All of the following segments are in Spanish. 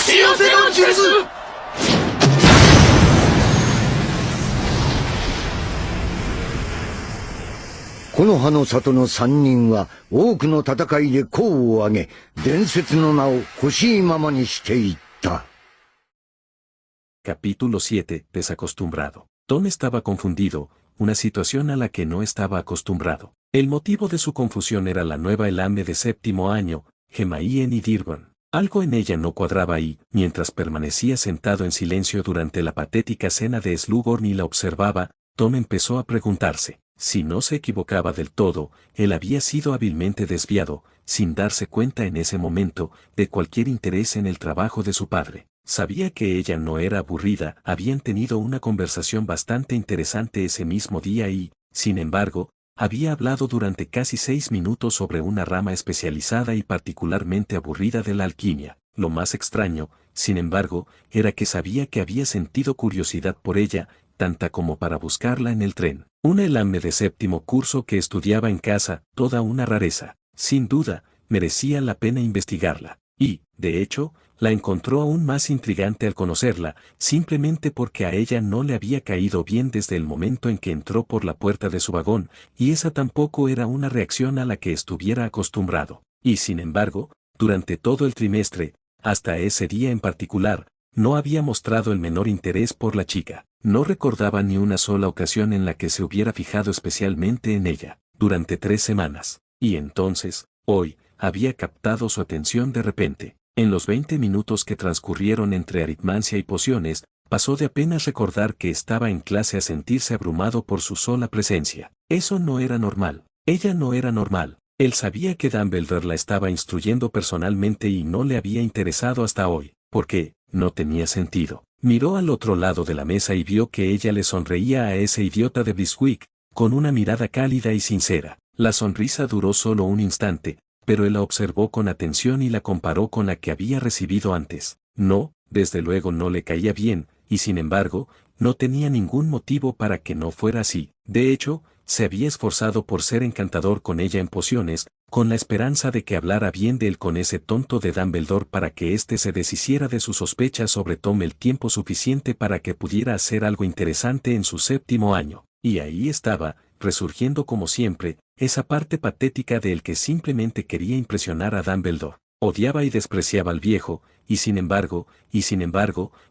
幸せの術。木の葉の里の三人は多くの戦いで功を挙げ、伝説の名を欲しいままにしていった。Capítulo 7. Desacostumbrado. Tom estaba confundido, una situación a la que no estaba acostumbrado. El motivo de su confusión era la nueva Elame de séptimo año, Gemaien y Dirgon. Algo en ella no cuadraba y, mientras permanecía sentado en silencio durante la patética cena de Slughorn y la observaba, Tom empezó a preguntarse. Si no se equivocaba del todo, él había sido hábilmente desviado, sin darse cuenta en ese momento, de cualquier interés en el trabajo de su padre. Sabía que ella no era aburrida, habían tenido una conversación bastante interesante ese mismo día y, sin embargo, había hablado durante casi 6 minutos sobre una rama especializada y particularmente aburrida de la alquimia. Lo más extraño, sin embargo, era que sabía que había sentido curiosidad por ella, tanta como para buscarla en el tren. Una Elame de séptimo curso que estudiaba en casa, toda una rareza. Sin duda, merecía la pena investigarla. Y, de hecho, la encontró aún más intrigante al conocerla, simplemente porque a ella no le había caído bien desde el momento en que entró por la puerta de su vagón, y esa tampoco era una reacción a la que estuviera acostumbrado. Y sin embargo, durante todo el trimestre, hasta ese día en particular, no había mostrado el menor interés por la chica. No recordaba ni una sola ocasión en la que se hubiera fijado especialmente en ella, durante 3 semanas. Y entonces, hoy, había captado su atención de repente. En los 20 minutos que transcurrieron entre aritmancia y pociones, pasó de apenas recordar que estaba en clase a sentirse abrumado por su sola presencia. Eso no era normal. Ella no era normal. Él sabía que Dumbledore la estaba instruyendo personalmente y no le había interesado hasta hoy. ¿Por qué? No tenía sentido. Miró al otro lado de la mesa y vio que ella le sonreía a ese idiota de Biswick, con una mirada cálida y sincera. La sonrisa duró solo un instante, pero él la observó con atención y la comparó con la que había recibido antes. No, desde luego no le caía bien, y sin embargo, no tenía ningún motivo para que no fuera así. De hecho, se había esforzado por ser encantador con ella en pociones, con la esperanza de que hablara bien de él con ese tonto de Dumbledore para que éste se deshiciera de sus sospechas sobre Tom el tiempo suficiente para que pudiera hacer algo interesante en su 7º año. Y ahí estaba, resurgiendo como siempre, esa parte patética de él que simplemente quería impresionar a Dumbledore. Odiaba y despreciaba al viejo, y sin embargo,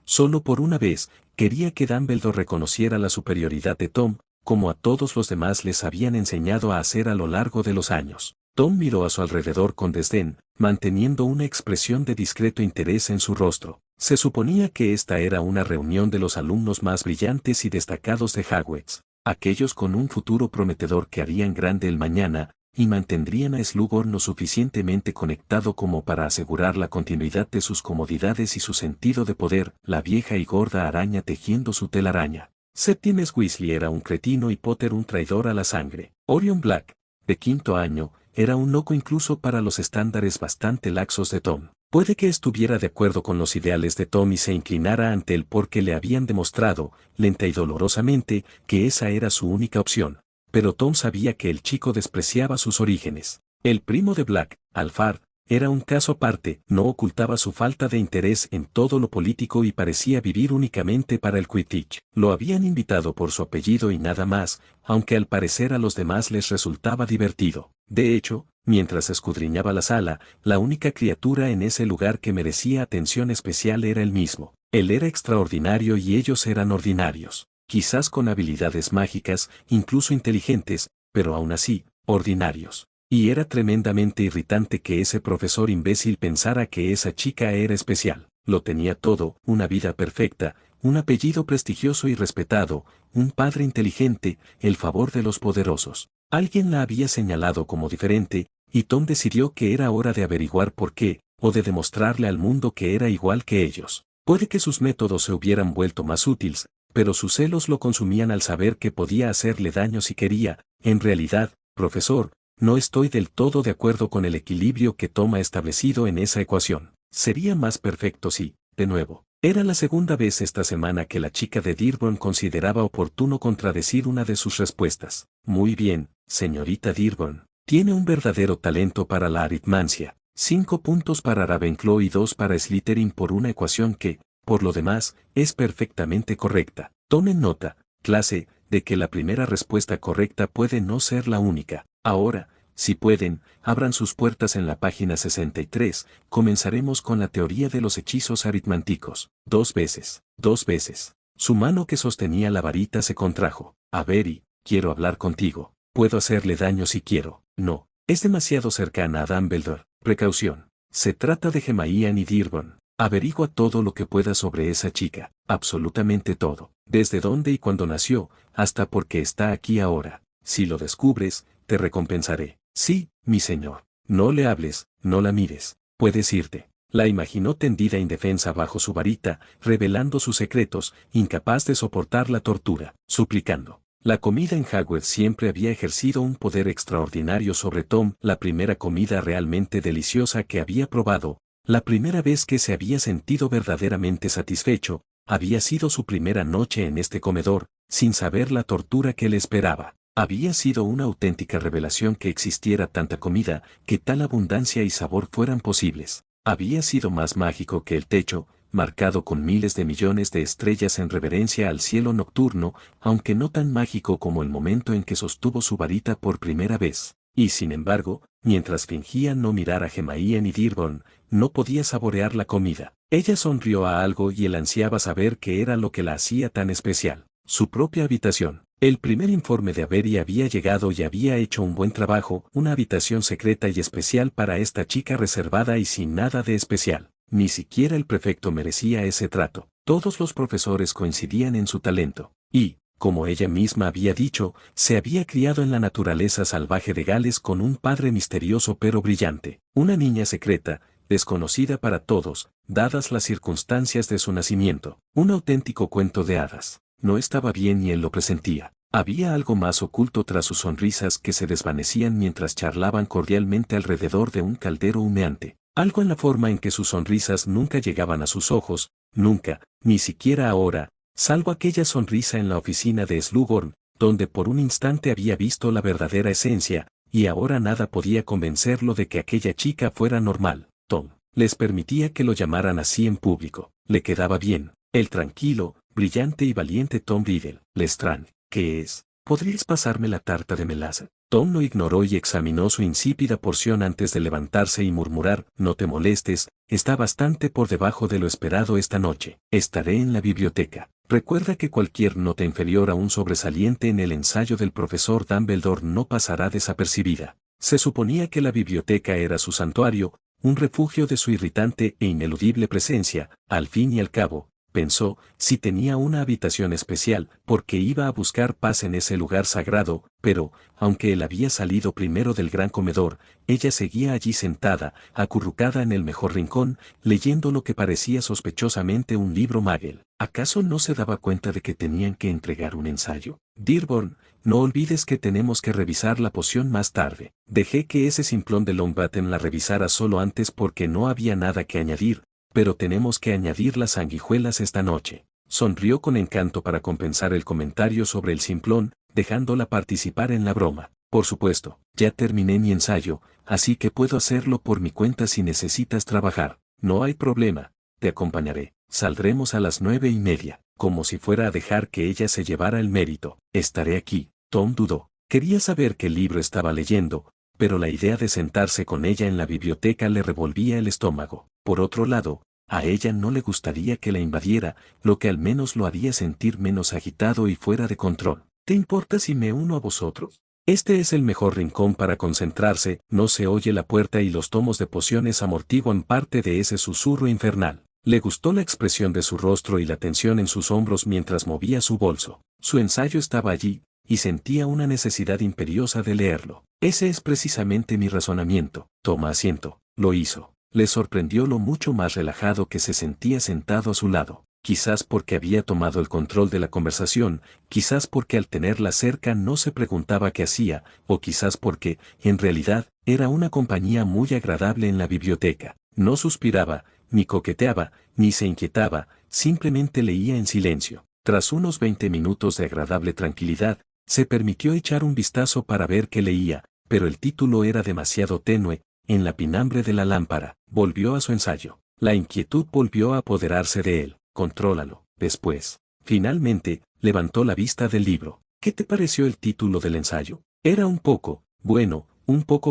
solo por una vez, quería que Dumbledore reconociera la superioridad de Tom, como a todos los demás les habían enseñado a hacer a lo largo de los años. Tom miró a su alrededor con desdén, manteniendo una expresión de discreto interés en su rostro. Se suponía que esta era una reunión de los alumnos más brillantes y destacados de Hogwarts, aquellos con un futuro prometedor que harían grande el mañana, y mantendrían a Slughorn lo suficientemente conectado como para asegurar la continuidad de sus comodidades y su sentido de poder, la vieja y gorda araña tejiendo su telaraña. Septimus Weasley era un cretino y Potter un traidor a la sangre. Orion Black, de 5º año, era un loco incluso para los estándares bastante laxos de Tom. Puede que estuviera de acuerdo con los ideales de Tom y se inclinara ante él porque le habían demostrado, lenta y dolorosamente, que esa era su única opción. Pero Tom sabía que el chico despreciaba sus orígenes. El primo de Black, Alphard, era un caso aparte, no ocultaba su falta de interés en todo lo político y parecía vivir únicamente para el Quidditch. Lo habían invitado por su apellido y nada más, aunque al parecer a los demás les resultaba divertido. De hecho, mientras escudriñaba la sala, la única criatura en ese lugar que merecía atención especial era él mismo. Él era extraordinario y ellos eran ordinarios. Quizás con habilidades mágicas, incluso inteligentes, pero aún así, ordinarios. Y era tremendamente irritante que ese profesor imbécil pensara que esa chica era especial. Lo tenía todo, una vida perfecta, un apellido prestigioso y respetado, un padre inteligente, el favor de los poderosos. Alguien la había señalado como diferente, y Tom decidió que era hora de averiguar por qué, o de demostrarle al mundo que era igual que ellos. Puede que sus métodos se hubieran vuelto más útiles, pero sus celos lo consumían al saber que podía hacerle daño si quería. En realidad, profesor, no estoy del todo de acuerdo con el equilibrio que Tom ha establecido en esa ecuación. Sería más perfecto si, de nuevo. Era la segunda vez esta semana que la chica de Dearborn consideraba oportuno contradecir una de sus respuestas. Muy bien, señorita Dearborn. Tiene un verdadero talento para la aritmancia. 5 puntos para Ravenclaw y 2 para Slytherin por una ecuación que, por lo demás, es perfectamente correcta. Tomen nota, clase, de que la primera respuesta correcta puede no ser la única. Ahora, si pueden, abran sus puertas en la página 63, comenzaremos con la teoría de los hechizos aritmánticos. 2 veces. Su mano que sostenía la varita se contrajo. Avery, quiero hablar contigo. Puedo hacerle daño si quiero. No. Es demasiado cercana a Dumbledore. Precaución. Se trata de Hermione Dearborn. Averigua todo lo que pueda sobre esa chica. Absolutamente todo. Desde dónde y cuándo nació, hasta por qué está aquí ahora. Si lo descubres, te recompensaré. Sí, mi señor. No le hables, no la mires. Puedes irte. La imaginó tendida indefensa bajo su varita, revelando sus secretos, incapaz de soportar la tortura, suplicando. La comida en Hogwarts siempre había ejercido un poder extraordinario sobre Tom, la primera comida realmente deliciosa que había probado, la primera vez que se había sentido verdaderamente satisfecho, había sido su primera noche en este comedor, sin saber la tortura que le esperaba. Había sido una auténtica revelación que existiera tanta comida, que tal abundancia y sabor fueran posibles. Había sido más mágico que el techo, marcado con miles de millones de estrellas en reverencia al cielo nocturno, aunque no tan mágico como el momento en que sostuvo su varita por primera vez. Y sin embargo, mientras fingía no mirar a Hermione Dearborn, no podía saborear la comida. Ella sonrió a algo y él ansiaba saber qué era lo que la hacía tan especial. Su propia habitación. El primer informe de Avery había llegado y había hecho un buen trabajo, una habitación secreta y especial para esta chica reservada y sin nada de especial. Ni siquiera el prefecto merecía ese trato. Todos los profesores coincidían en su talento. Y, como ella misma había dicho, se había criado en la naturaleza salvaje de Gales con un padre misterioso pero brillante. Una niña secreta, desconocida para todos, dadas las circunstancias de su nacimiento. Un auténtico cuento de hadas. No estaba bien y él lo presentía. Había algo más oculto tras sus sonrisas que se desvanecían mientras charlaban cordialmente alrededor de un caldero humeante. Algo en la forma en que sus sonrisas nunca llegaban a sus ojos, nunca, ni siquiera ahora, salvo aquella sonrisa en la oficina de Slughorn, donde por un instante había visto la verdadera esencia, y ahora nada podía convencerlo de que aquella chica fuera normal. Tom les permitía que lo llamaran así en público. Le quedaba bien. El tranquilo, brillante y valiente Tom Riddle. Lestrange, ¿qué es? ¿Podrías pasarme la tarta de melaza? Tom lo ignoró y examinó su insípida porción antes de levantarse y murmurar, no te molestes, está bastante por debajo de lo esperado esta noche. Estaré en la biblioteca. Recuerda que cualquier nota inferior a un sobresaliente en el ensayo del profesor Dumbledore no pasará desapercibida. Se suponía que la biblioteca era su santuario, un refugio de su irritante e ineludible presencia. Al fin y al cabo, pensó, si tenía una habitación especial, porque iba a buscar paz en ese lugar sagrado, pero, aunque él había salido primero del gran comedor, ella seguía allí sentada, acurrucada en el mejor rincón, leyendo lo que parecía sospechosamente un libro Muggle. ¿Acaso no se daba cuenta de que tenían que entregar un ensayo? Dearborn, no olvides que tenemos que revisar la poción más tarde. Dejé que ese simplón de Longbottom la revisara solo antes porque no había nada que añadir, pero tenemos que añadir las sanguijuelas esta noche. Sonrió con encanto para compensar el comentario sobre el simplón, dejándola participar en la broma. Por supuesto, ya terminé mi ensayo, así que puedo hacerlo por mi cuenta si necesitas trabajar. No hay problema, te acompañaré. Saldremos a las 9:30, como si fuera a dejar que ella se llevara el mérito. Estaré aquí. Tom dudó. Quería saber qué libro estaba leyendo, pero la idea de sentarse con ella en la biblioteca le revolvía el estómago. Por otro lado, a ella no le gustaría que la invadiera, lo que al menos lo haría sentir menos agitado y fuera de control. ¿Te importa si me uno a vosotros? Este es el mejor rincón para concentrarse, no se oye la puerta y los tomos de pociones amortiguan parte de ese susurro infernal. Le gustó la expresión de su rostro y la tensión en sus hombros mientras movía su bolso. Su ensayo estaba allí, y sentía una necesidad imperiosa de leerlo. Ese es precisamente mi razonamiento. Toma asiento. Lo hizo. Le sorprendió lo mucho más relajado que se sentía sentado a su lado. Quizás porque había tomado el control de la conversación, quizás porque al tenerla cerca no se preguntaba qué hacía, o quizás porque, en realidad, era una compañía muy agradable en la biblioteca. No suspiraba, ni coqueteaba, ni se inquietaba, simplemente leía en silencio. Tras unos 20 minutos de agradable tranquilidad, se permitió echar un vistazo para ver qué leía, pero el título era demasiado tenue, en la pinambre de la lámpara, volvió a su ensayo. La inquietud volvió a apoderarse de él. Contrólalo. Después, finalmente, levantó la vista del libro. ¿Qué te pareció el título del ensayo? Era un poco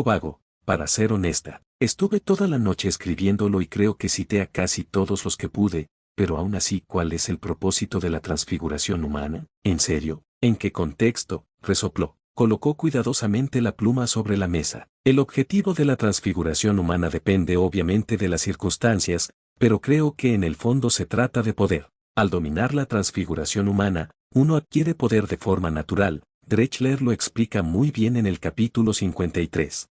vago, para ser honesta. Estuve toda la noche escribiéndolo y creo que cité a casi todos los que pude, pero aún así, ¿cuál es el propósito de la transfiguración humana? ¿En serio? ¿En qué contexto? Resopló. Colocó cuidadosamente la pluma sobre la mesa. El objetivo de la transfiguración humana depende obviamente de las circunstancias, pero creo que en el fondo se trata de poder. Al dominar la transfiguración humana, uno adquiere poder de forma natural. Drechler lo explica muy bien en el capítulo 53.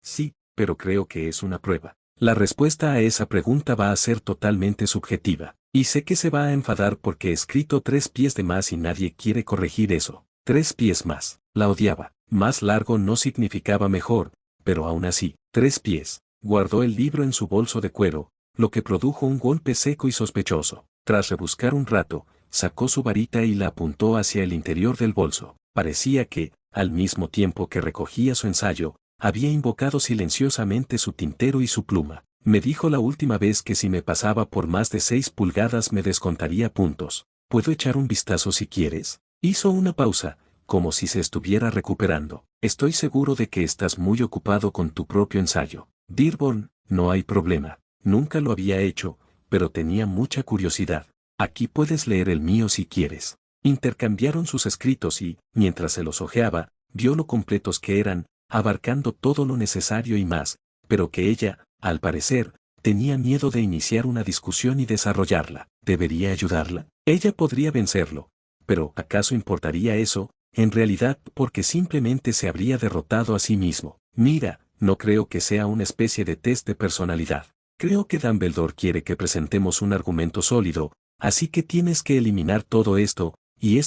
Sí, pero creo que es una prueba. La respuesta a esa pregunta va a ser totalmente subjetiva. Y sé que se va a enfadar porque he escrito 3 pies de más y nadie quiere corregir eso. 3 pies más. La odiaba. Más largo no significaba mejor, pero aún así, 3 pies. Guardó el libro en su bolso de cuero, lo que produjo un golpe seco y sospechoso. Tras rebuscar un rato, sacó su varita y la apuntó hacia el interior del bolso. Parecía que, al mismo tiempo que recogía su ensayo, había invocado silenciosamente su tintero y su pluma. Me dijo la última vez que si me pasaba por más de 6 pulgadas me descontaría puntos. ¿Puedo echar un vistazo si quieres? Hizo una pausa, como si se estuviera recuperando. Estoy seguro de que estás muy ocupado con tu propio ensayo. Dearborn, no hay problema. Nunca lo había hecho, pero tenía mucha curiosidad. Aquí puedes leer el mío si quieres. Intercambiaron sus escritos y, mientras se los hojeaba, vio lo completos que eran, abarcando todo lo necesario y más, pero que ella, al parecer, tenía miedo de iniciar una discusión y desarrollarla. ¿Debería ayudarla? Ella podría vencerlo. Pero, ¿acaso importaría eso? En realidad, porque simplemente se habría derrotado a sí mismo. Mira, no creo que sea una especie de test de personalidad. Creo que Dumbledore quiere que presentemos un argumento sólido, así que tienes que eliminar todo esto, y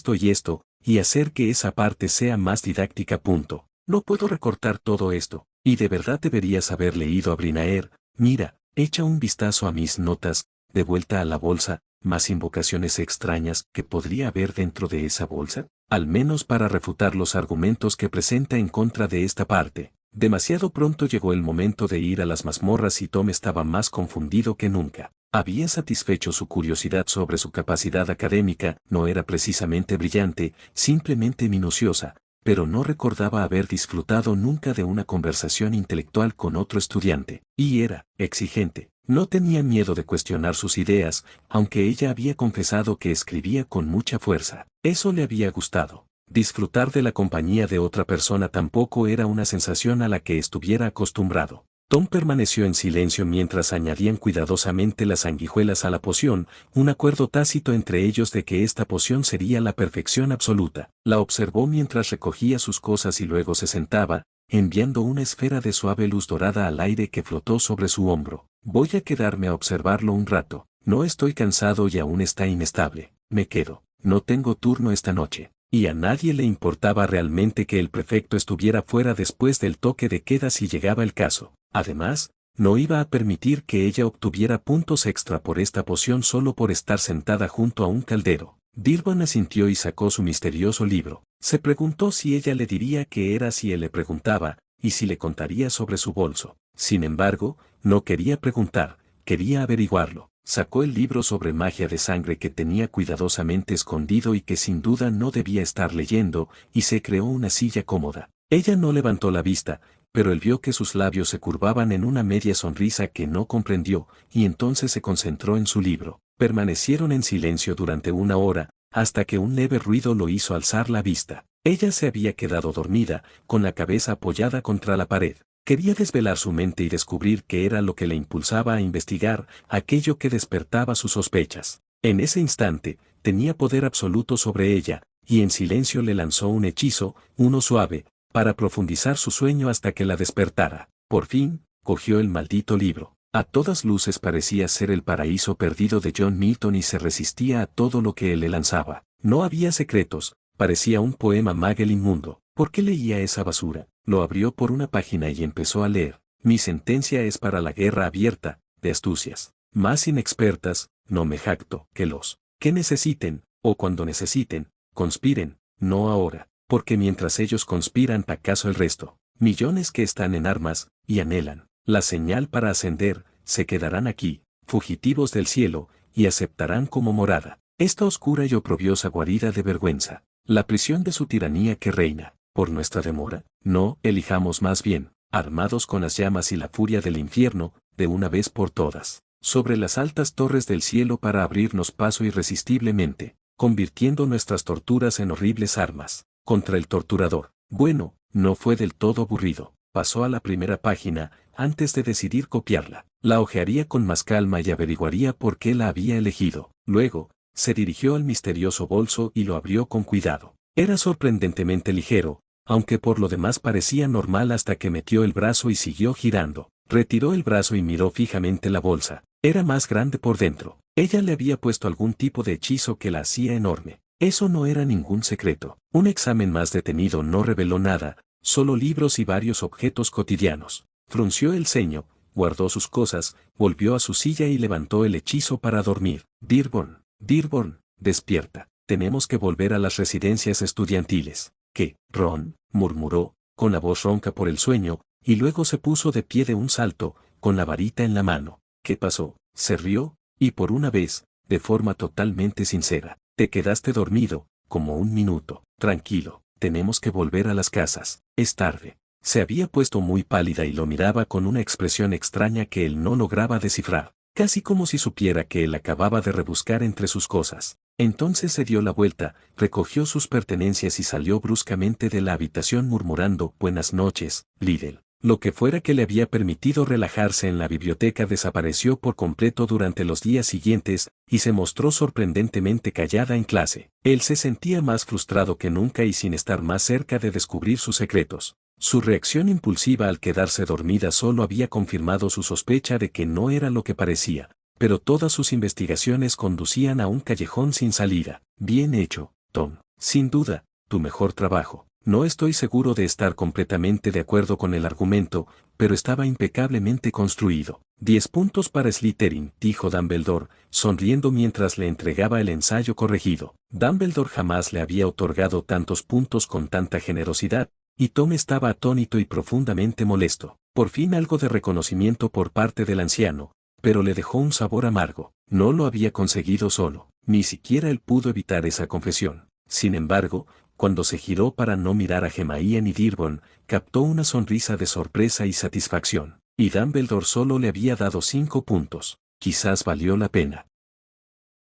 hacer que esa parte sea más didáctica. Punto. No puedo recortar todo esto, y de verdad deberías haber leído a Brinaer. Mira, echa un vistazo a mis notas, de vuelta a la bolsa, más invocaciones extrañas que podría haber dentro de esa bolsa, al menos para refutar los argumentos que presenta en contra de esta parte. Demasiado pronto llegó el momento de ir a las mazmorras y Tom estaba más confundido que nunca. Había satisfecho su curiosidad sobre su capacidad académica, no era precisamente brillante, simplemente minuciosa, pero no recordaba haber disfrutado nunca de una conversación intelectual con otro estudiante, y era exigente. No tenía miedo de cuestionar sus ideas, aunque ella había confesado que escribía con mucha fuerza. Eso le había gustado. Disfrutar de la compañía de otra persona tampoco era una sensación a la que estuviera acostumbrado. Tom permaneció en silencio mientras añadían cuidadosamente las sanguijuelas a la poción, un acuerdo tácito entre ellos de que esta poción sería la perfección absoluta. La observó mientras recogía sus cosas y luego se sentaba, enviando una esfera de suave luz dorada al aire que flotó sobre su hombro. Voy a quedarme a observarlo un rato. No estoy cansado y aún está inestable. Me quedo. No tengo turno esta noche. Y a nadie le importaba realmente que el prefecto estuviera fuera después del toque de queda si llegaba el caso. Además, no iba a permitir que ella obtuviera puntos extra por esta poción solo por estar sentada junto a un caldero. Dearborn asintió y sacó su misterioso libro. Se preguntó si ella le diría qué era si él le preguntaba, y si le contaría sobre su bolso. Sin embargo, no quería preguntar, quería averiguarlo. Sacó el libro sobre magia de sangre que tenía cuidadosamente escondido y que sin duda no debía estar leyendo, y se creó una silla cómoda. Ella no levantó la vista, pero él vio que sus labios se curvaban en una media sonrisa que no comprendió, y entonces se concentró en su libro. Permanecieron en silencio durante 1 hora, hasta que un leve ruido lo hizo alzar la vista. Ella se había quedado dormida, con la cabeza apoyada contra la pared. Quería desvelar su mente y descubrir qué era lo que le impulsaba a investigar aquello que despertaba sus sospechas. En ese instante, tenía poder absoluto sobre ella, y en silencio le lanzó un hechizo, uno suave, para profundizar su sueño hasta que la despertara. Por fin, cogió el maldito libro. A todas luces parecía ser el paraíso perdido de John Milton y se resistía a todo lo que él le lanzaba. No había secretos, parecía un poema Magel inmundo. ¿Por qué leía esa basura? Lo abrió por una página y empezó a leer. Mi sentencia es para la guerra abierta, de astucias. Más inexpertas, no me jacto, que los que necesiten, o cuando necesiten, conspiren, no ahora, porque mientras ellos conspiran acaso el resto. millones que están en armas, y anhelan la señal para ascender, se quedarán aquí, fugitivos del cielo, y aceptarán como morada esta oscura y oprobiosa guarida de vergüenza, la prisión de su tiranía que reina, por nuestra demora. No, elijamos más bien, armados con las llamas y la furia del infierno, de una vez por todas, sobre las altas torres del cielo para abrirnos paso irresistiblemente, convirtiendo nuestras torturas en horribles armas, contra el torturador. Bueno, no fue del todo aburrido, pasó a la primera página, antes de decidir copiarla. La hojearía con más calma y averiguaría por qué la había elegido. Luego, se dirigió al misterioso bolso y lo abrió con cuidado. Era sorprendentemente ligero, aunque por lo demás parecía normal hasta que metió el brazo y siguió girando. Retiró el brazo y miró fijamente la bolsa. Era más grande por dentro. Ella le había puesto algún tipo de hechizo que la hacía enorme. Eso no era ningún secreto. Un examen más detenido no reveló nada, solo libros y varios objetos cotidianos. Frunció el ceño, guardó sus cosas, volvió a su silla y levantó el hechizo para dormir. Dearborn, Dearborn, despierta. Tenemos que volver a las residencias estudiantiles. ¿Qué, Ron? Murmuró, con la voz ronca por el sueño, y luego se puso de pie de un salto, con la varita en la mano. ¿Qué pasó? Se rió, y por una vez, de forma totalmente sincera. Te quedaste dormido, como un minuto. Tranquilo, tenemos que volver a las casas. Es tarde. Se había puesto muy pálida y lo miraba con una expresión extraña que él no lograba descifrar, casi como si supiera que él acababa de rebuscar entre sus cosas. Entonces se dio la vuelta, recogió sus pertenencias y salió bruscamente de la habitación murmurando «Buenas noches, Liddell». Lo que fuera que le había permitido relajarse en la biblioteca desapareció por completo durante los días siguientes, y se mostró sorprendentemente callada en clase. Él se sentía más frustrado que nunca y sin estar más cerca de descubrir sus secretos. Su reacción impulsiva al quedarse dormida solo había confirmado su sospecha de que no era lo que parecía, pero todas sus investigaciones conducían a un callejón sin salida. Bien hecho, Tom. Sin duda, tu mejor trabajo. No estoy seguro de estar completamente de acuerdo con el argumento, pero estaba impecablemente construido. 10 puntos para Slytherin, dijo Dumbledore, sonriendo mientras le entregaba el ensayo corregido. Dumbledore jamás le había otorgado tantos puntos con tanta generosidad, y Tom estaba atónito y profundamente molesto. Por fin algo de reconocimiento por parte del anciano, pero le dejó un sabor amargo. No lo había conseguido solo, ni siquiera él pudo evitar esa confesión. Sin embargo, cuando se giró para no mirar a Hermione y Dearborn, captó una sonrisa de sorpresa y satisfacción. Y Dumbledore solo le había dado 5 puntos. Quizás valió la pena.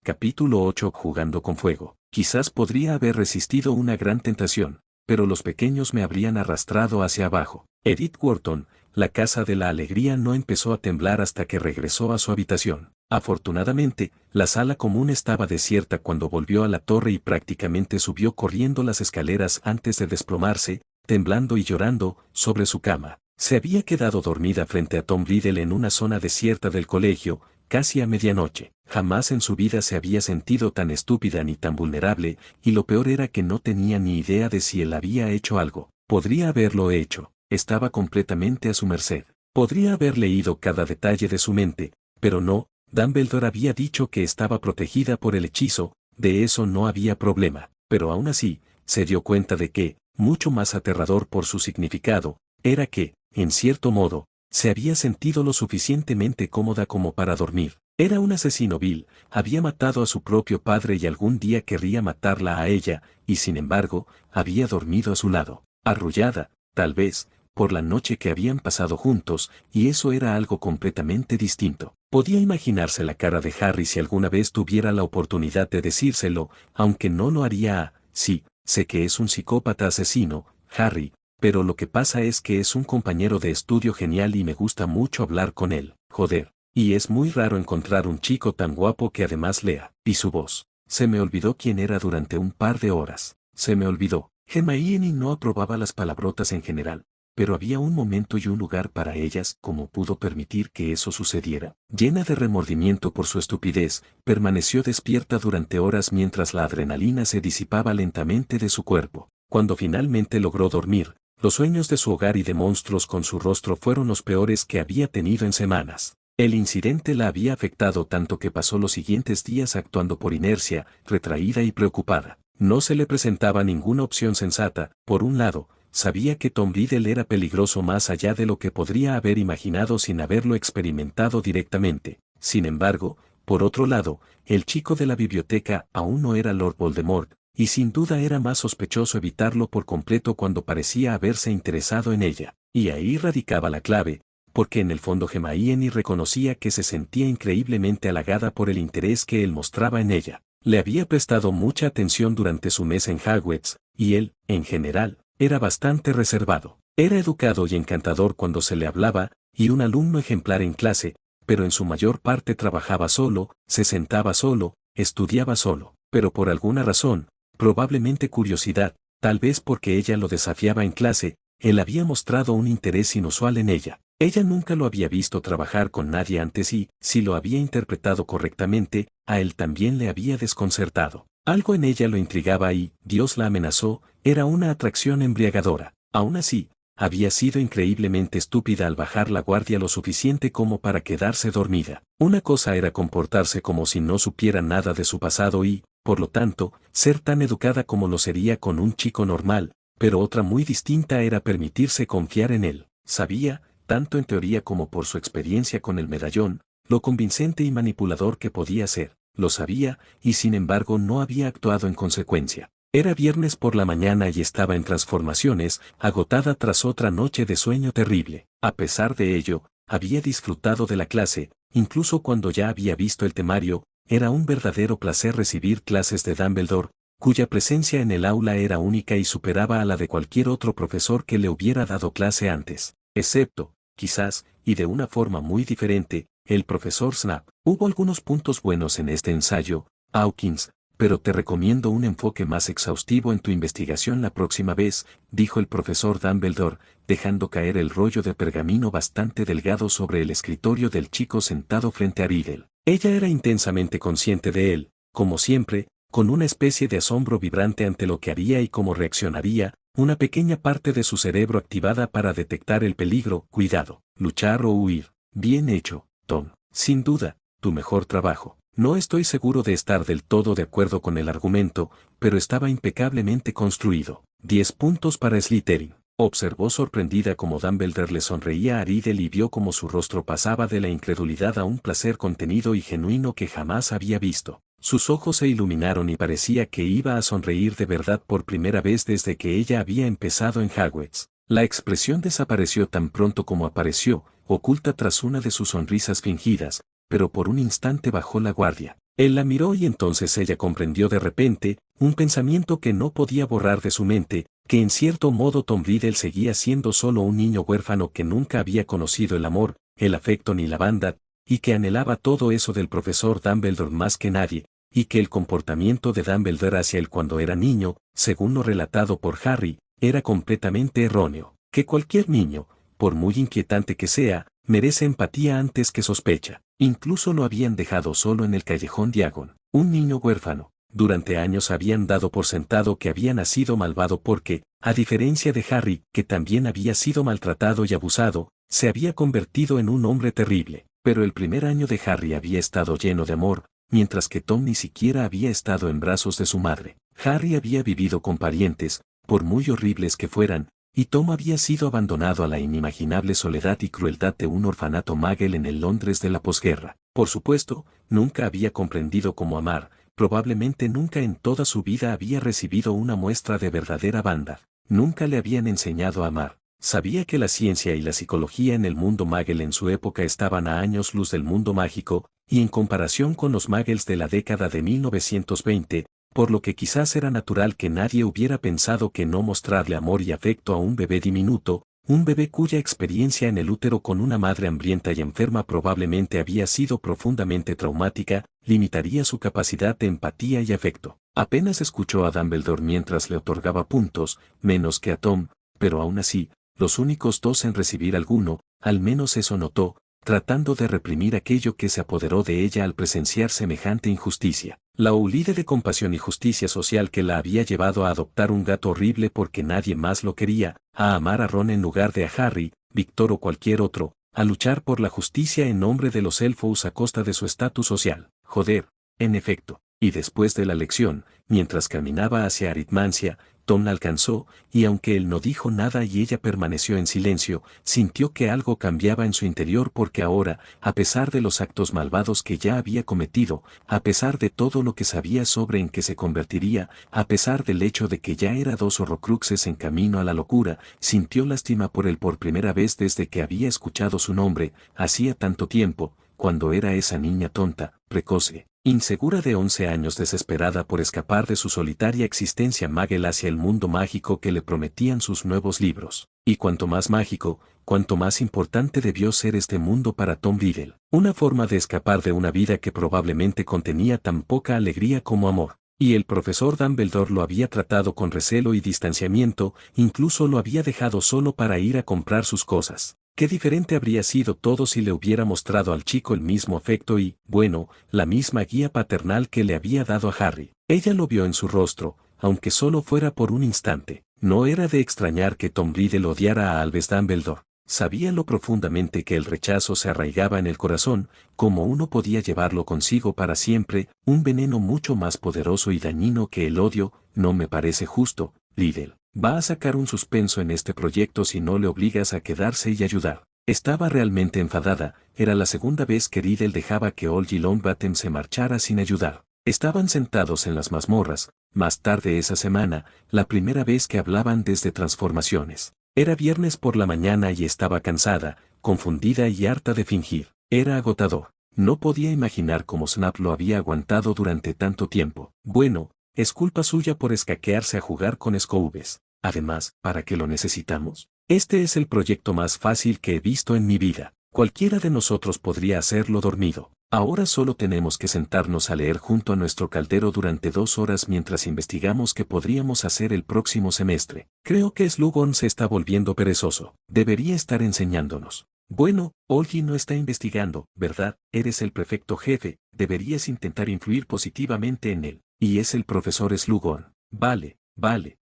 Capítulo 8. Jugando con fuego. Quizás podría haber resistido una gran tentación, pero los pequeños me habrían arrastrado hacia abajo. Edith Wharton, la casa de la alegría, no empezó a temblar hasta que regresó a su habitación. Afortunadamente, la sala común estaba desierta cuando volvió a la torre y prácticamente subió corriendo las escaleras antes de desplomarse, temblando y llorando, sobre su cama. Se había quedado dormida frente a Tom Riddle en una zona desierta del colegio, casi a medianoche. Jamás en su vida se había sentido tan estúpida ni tan vulnerable, y lo peor era que no tenía ni idea de si él había hecho algo. Podría haberlo hecho, estaba completamente a su merced. Podría haber leído cada detalle de su mente, pero no. Dumbledore había dicho que estaba protegida por el hechizo, de eso no había problema, pero aún así, se dio cuenta de que, mucho más aterrador por su significado, era que, en cierto modo, se había sentido lo suficientemente cómoda como para dormir. Era un asesino vil, había matado a su propio padre y algún día querría matarla a ella, y sin embargo, había dormido a su lado, arrullada, tal vez, por la noche que habían pasado juntos, y eso era algo completamente distinto. Podía imaginarse la cara de Harry si alguna vez tuviera la oportunidad de decírselo, aunque no lo haría. Sí, sé que es un psicópata asesino, Harry, pero lo que pasa es que es un compañero de estudio genial y me gusta mucho hablar con él. Joder, y es muy raro encontrar un chico tan guapo que además lea. Y su voz. Se me olvidó quién era durante un par de horas. Se me olvidó. Hermione no aprobaba las palabrotas en general, pero había un momento y un lugar para ellas. ¿Cómo pudo permitir que eso sucediera? Llena de remordimiento por su estupidez, permaneció despierta durante horas mientras la adrenalina se disipaba lentamente de su cuerpo. Cuando finalmente logró dormir, los sueños de su hogar y de monstruos con su rostro fueron los peores que había tenido en semanas. El incidente la había afectado tanto que pasó los siguientes días actuando por inercia, retraída y preocupada. No se le presentaba ninguna opción sensata. Por un lado, sabía que Tom Riddle era peligroso más allá de lo que podría haber imaginado sin haberlo experimentado directamente. Sin embargo, por otro lado, el chico de la biblioteca aún no era Lord Voldemort, y sin duda era más sospechoso evitarlo por completo cuando parecía haberse interesado en ella. Y ahí radicaba la clave, porque en el fondo Hermione reconocía que se sentía increíblemente halagada por el interés que él mostraba en ella. Le había prestado mucha atención durante su mes en Hogwarts, y él, en general, era bastante reservado. Era educado y encantador cuando se le hablaba, y un alumno ejemplar en clase, pero en su mayor parte trabajaba solo, se sentaba solo, estudiaba solo. Pero por alguna razón, probablemente curiosidad, tal vez porque ella lo desafiaba en clase, él había mostrado un interés inusual en ella. Ella nunca lo había visto trabajar con nadie antes y, si lo había interpretado correctamente, a él también le había desconcertado. Algo en ella lo intrigaba y, Dios la amenazó, era una atracción embriagadora. Aún así, había sido increíblemente estúpida al bajar la guardia lo suficiente como para quedarse dormida. Una cosa era comportarse como si no supiera nada de su pasado y, por lo tanto, ser tan educada como lo sería con un chico normal, pero otra muy distinta era permitirse confiar en él. Sabía, tanto en teoría como por su experiencia con el medallón, lo convincente y manipulador que podía ser. Lo sabía, y sin embargo no había actuado en consecuencia. Era viernes por la mañana y estaba en transformaciones, agotada tras otra noche de sueño terrible. A pesar de ello, había disfrutado de la clase, incluso cuando ya había visto el temario. Era un verdadero placer recibir clases de Dumbledore, cuya presencia en el aula era única y superaba a la de cualquier otro profesor que le hubiera dado clase antes. Excepto, quizás, y de una forma muy diferente, el profesor Snape. Hubo algunos puntos buenos en este ensayo, Hawkins, pero te recomiendo un enfoque más exhaustivo en tu investigación la próxima vez, dijo el profesor Dumbledore, dejando caer el rollo de pergamino bastante delgado sobre el escritorio del chico sentado frente a Riddle. Ella era intensamente consciente de él, como siempre, con una especie de asombro vibrante ante lo que haría y cómo reaccionaría, una pequeña parte de su cerebro activada para detectar el peligro. Cuidado, luchar o huir. Bien hecho, Tom. Sin duda, tu mejor trabajo. No estoy seguro de estar del todo de acuerdo con el argumento, pero estaba impecablemente construido. 10 puntos para Slytherin. Observó sorprendida cómo Dumbledore le sonreía a Riddle y vio cómo su rostro pasaba de la incredulidad a un placer contenido y genuino que jamás había visto. Sus ojos se iluminaron y parecía que iba a sonreír de verdad por primera vez desde que ella había empezado en Hogwarts. La expresión desapareció tan pronto como apareció, oculta tras una de sus sonrisas fingidas, pero por un instante bajó la guardia. Él la miró y entonces ella comprendió de repente, un pensamiento que no podía borrar de su mente, que en cierto modo Tom Riddle seguía siendo solo un niño huérfano que nunca había conocido el amor, el afecto ni la bondad, y que anhelaba todo eso del profesor Dumbledore más que nadie, y que el comportamiento de Dumbledore hacia él cuando era niño, según lo relatado por Harry, era completamente erróneo, que cualquier niño, por muy inquietante que sea, merece empatía antes que sospecha. Incluso lo habían dejado solo en el callejón Diagon, un niño huérfano. Durante años habían dado por sentado que había nacido malvado porque, a diferencia de Harry, que también había sido maltratado y abusado, se había convertido en un hombre terrible. Pero el primer año de Harry había estado lleno de amor, mientras que Tom ni siquiera había estado en brazos de su madre. Harry había vivido con parientes, por muy horribles que fueran, y Tom había sido abandonado a la inimaginable soledad y crueldad de un orfanato Muggle en el Londres de la posguerra. Por supuesto, nunca había comprendido cómo amar, probablemente nunca en toda su vida había recibido una muestra de verdadera bondad. Nunca le habían enseñado a amar. Sabía que la ciencia y la psicología en el mundo Muggle en su época estaban a años luz del mundo mágico, y en comparación con los Muggles de la década de 1920, por lo que quizás era natural que nadie hubiera pensado que no mostrarle amor y afecto a un bebé diminuto, un bebé cuya experiencia en el útero con una madre hambrienta y enferma probablemente había sido profundamente traumática, limitaría su capacidad de empatía y afecto. Apenas escuchó a Dumbledore mientras le otorgaba puntos, menos que a Tom, pero aún así, los únicos dos en recibir alguno, al menos eso notó, tratando de reprimir aquello que se apoderó de ella al presenciar semejante injusticia. La olida de compasión y justicia social que la había llevado a adoptar un gato horrible porque nadie más lo quería, a amar a Ron en lugar de a Harry, Víctor o cualquier otro, a luchar por la justicia en nombre de los elfos a costa de su estatus social. Joder, en efecto. Y después de la lección, mientras caminaba hacia Aritmancia, Tom la alcanzó, y aunque él no dijo nada y ella permaneció en silencio, sintió que algo cambiaba en su interior porque ahora, a pesar de los actos malvados que ya había cometido, a pesar de todo lo que sabía sobre en qué se convertiría, a pesar del hecho de que ya era 2 horrocruxes en camino a la locura, sintió lástima por él por primera vez desde que había escuchado su nombre, hacía tanto tiempo, cuando era esa niña tonta, precoce, insegura de 11 años desesperada por escapar de su solitaria existencia Magel hacia el mundo mágico que le prometían sus nuevos libros. Y cuanto más mágico, cuanto más importante debió ser este mundo para Tom Riddle. Una forma de escapar de una vida que probablemente contenía tan poca alegría como amor. Y el profesor Dumbledore lo había tratado con recelo y distanciamiento, incluso lo había dejado solo para ir a comprar sus cosas. Qué diferente habría sido todo si le hubiera mostrado al chico el mismo afecto y, bueno, la misma guía paternal que le había dado a Harry. Ella lo vio en su rostro, aunque solo fuera por un instante. No era de extrañar que Tom Riddle odiara a Albus Dumbledore. Sabía lo profundamente que el rechazo se arraigaba en el corazón, como uno podía llevarlo consigo para siempre, un veneno mucho más poderoso y dañino que el odio. No me parece justo, Riddle. Va a sacar un suspenso en este proyecto si no le obligas a quedarse y ayudar. Estaba realmente enfadada, era la segunda vez que Riddle dejaba que Olgy Longbottom se marchara sin ayudar. Estaban sentados en las mazmorras, más tarde esa semana, la primera vez que hablaban desde transformaciones. Era viernes por la mañana y estaba cansada, confundida y harta de fingir. Era agotador. No podía imaginar cómo Snap lo había aguantado durante tanto tiempo. Bueno, es culpa suya por escaquearse a jugar con Scoubes. Además, ¿para qué lo necesitamos? Este es el proyecto más fácil que he visto en mi vida. Cualquiera de nosotros podría hacerlo dormido. Ahora solo tenemos que sentarnos a leer junto a nuestro caldero durante 2 horas mientras investigamos qué podríamos hacer el próximo semestre. Creo que Slughorn se está volviendo perezoso. Debería estar enseñándonos. Bueno, Olgy no está investigando, ¿verdad? Eres el prefecto jefe, deberías intentar influir positivamente en él. Y es el profesor Slughorn. Vale,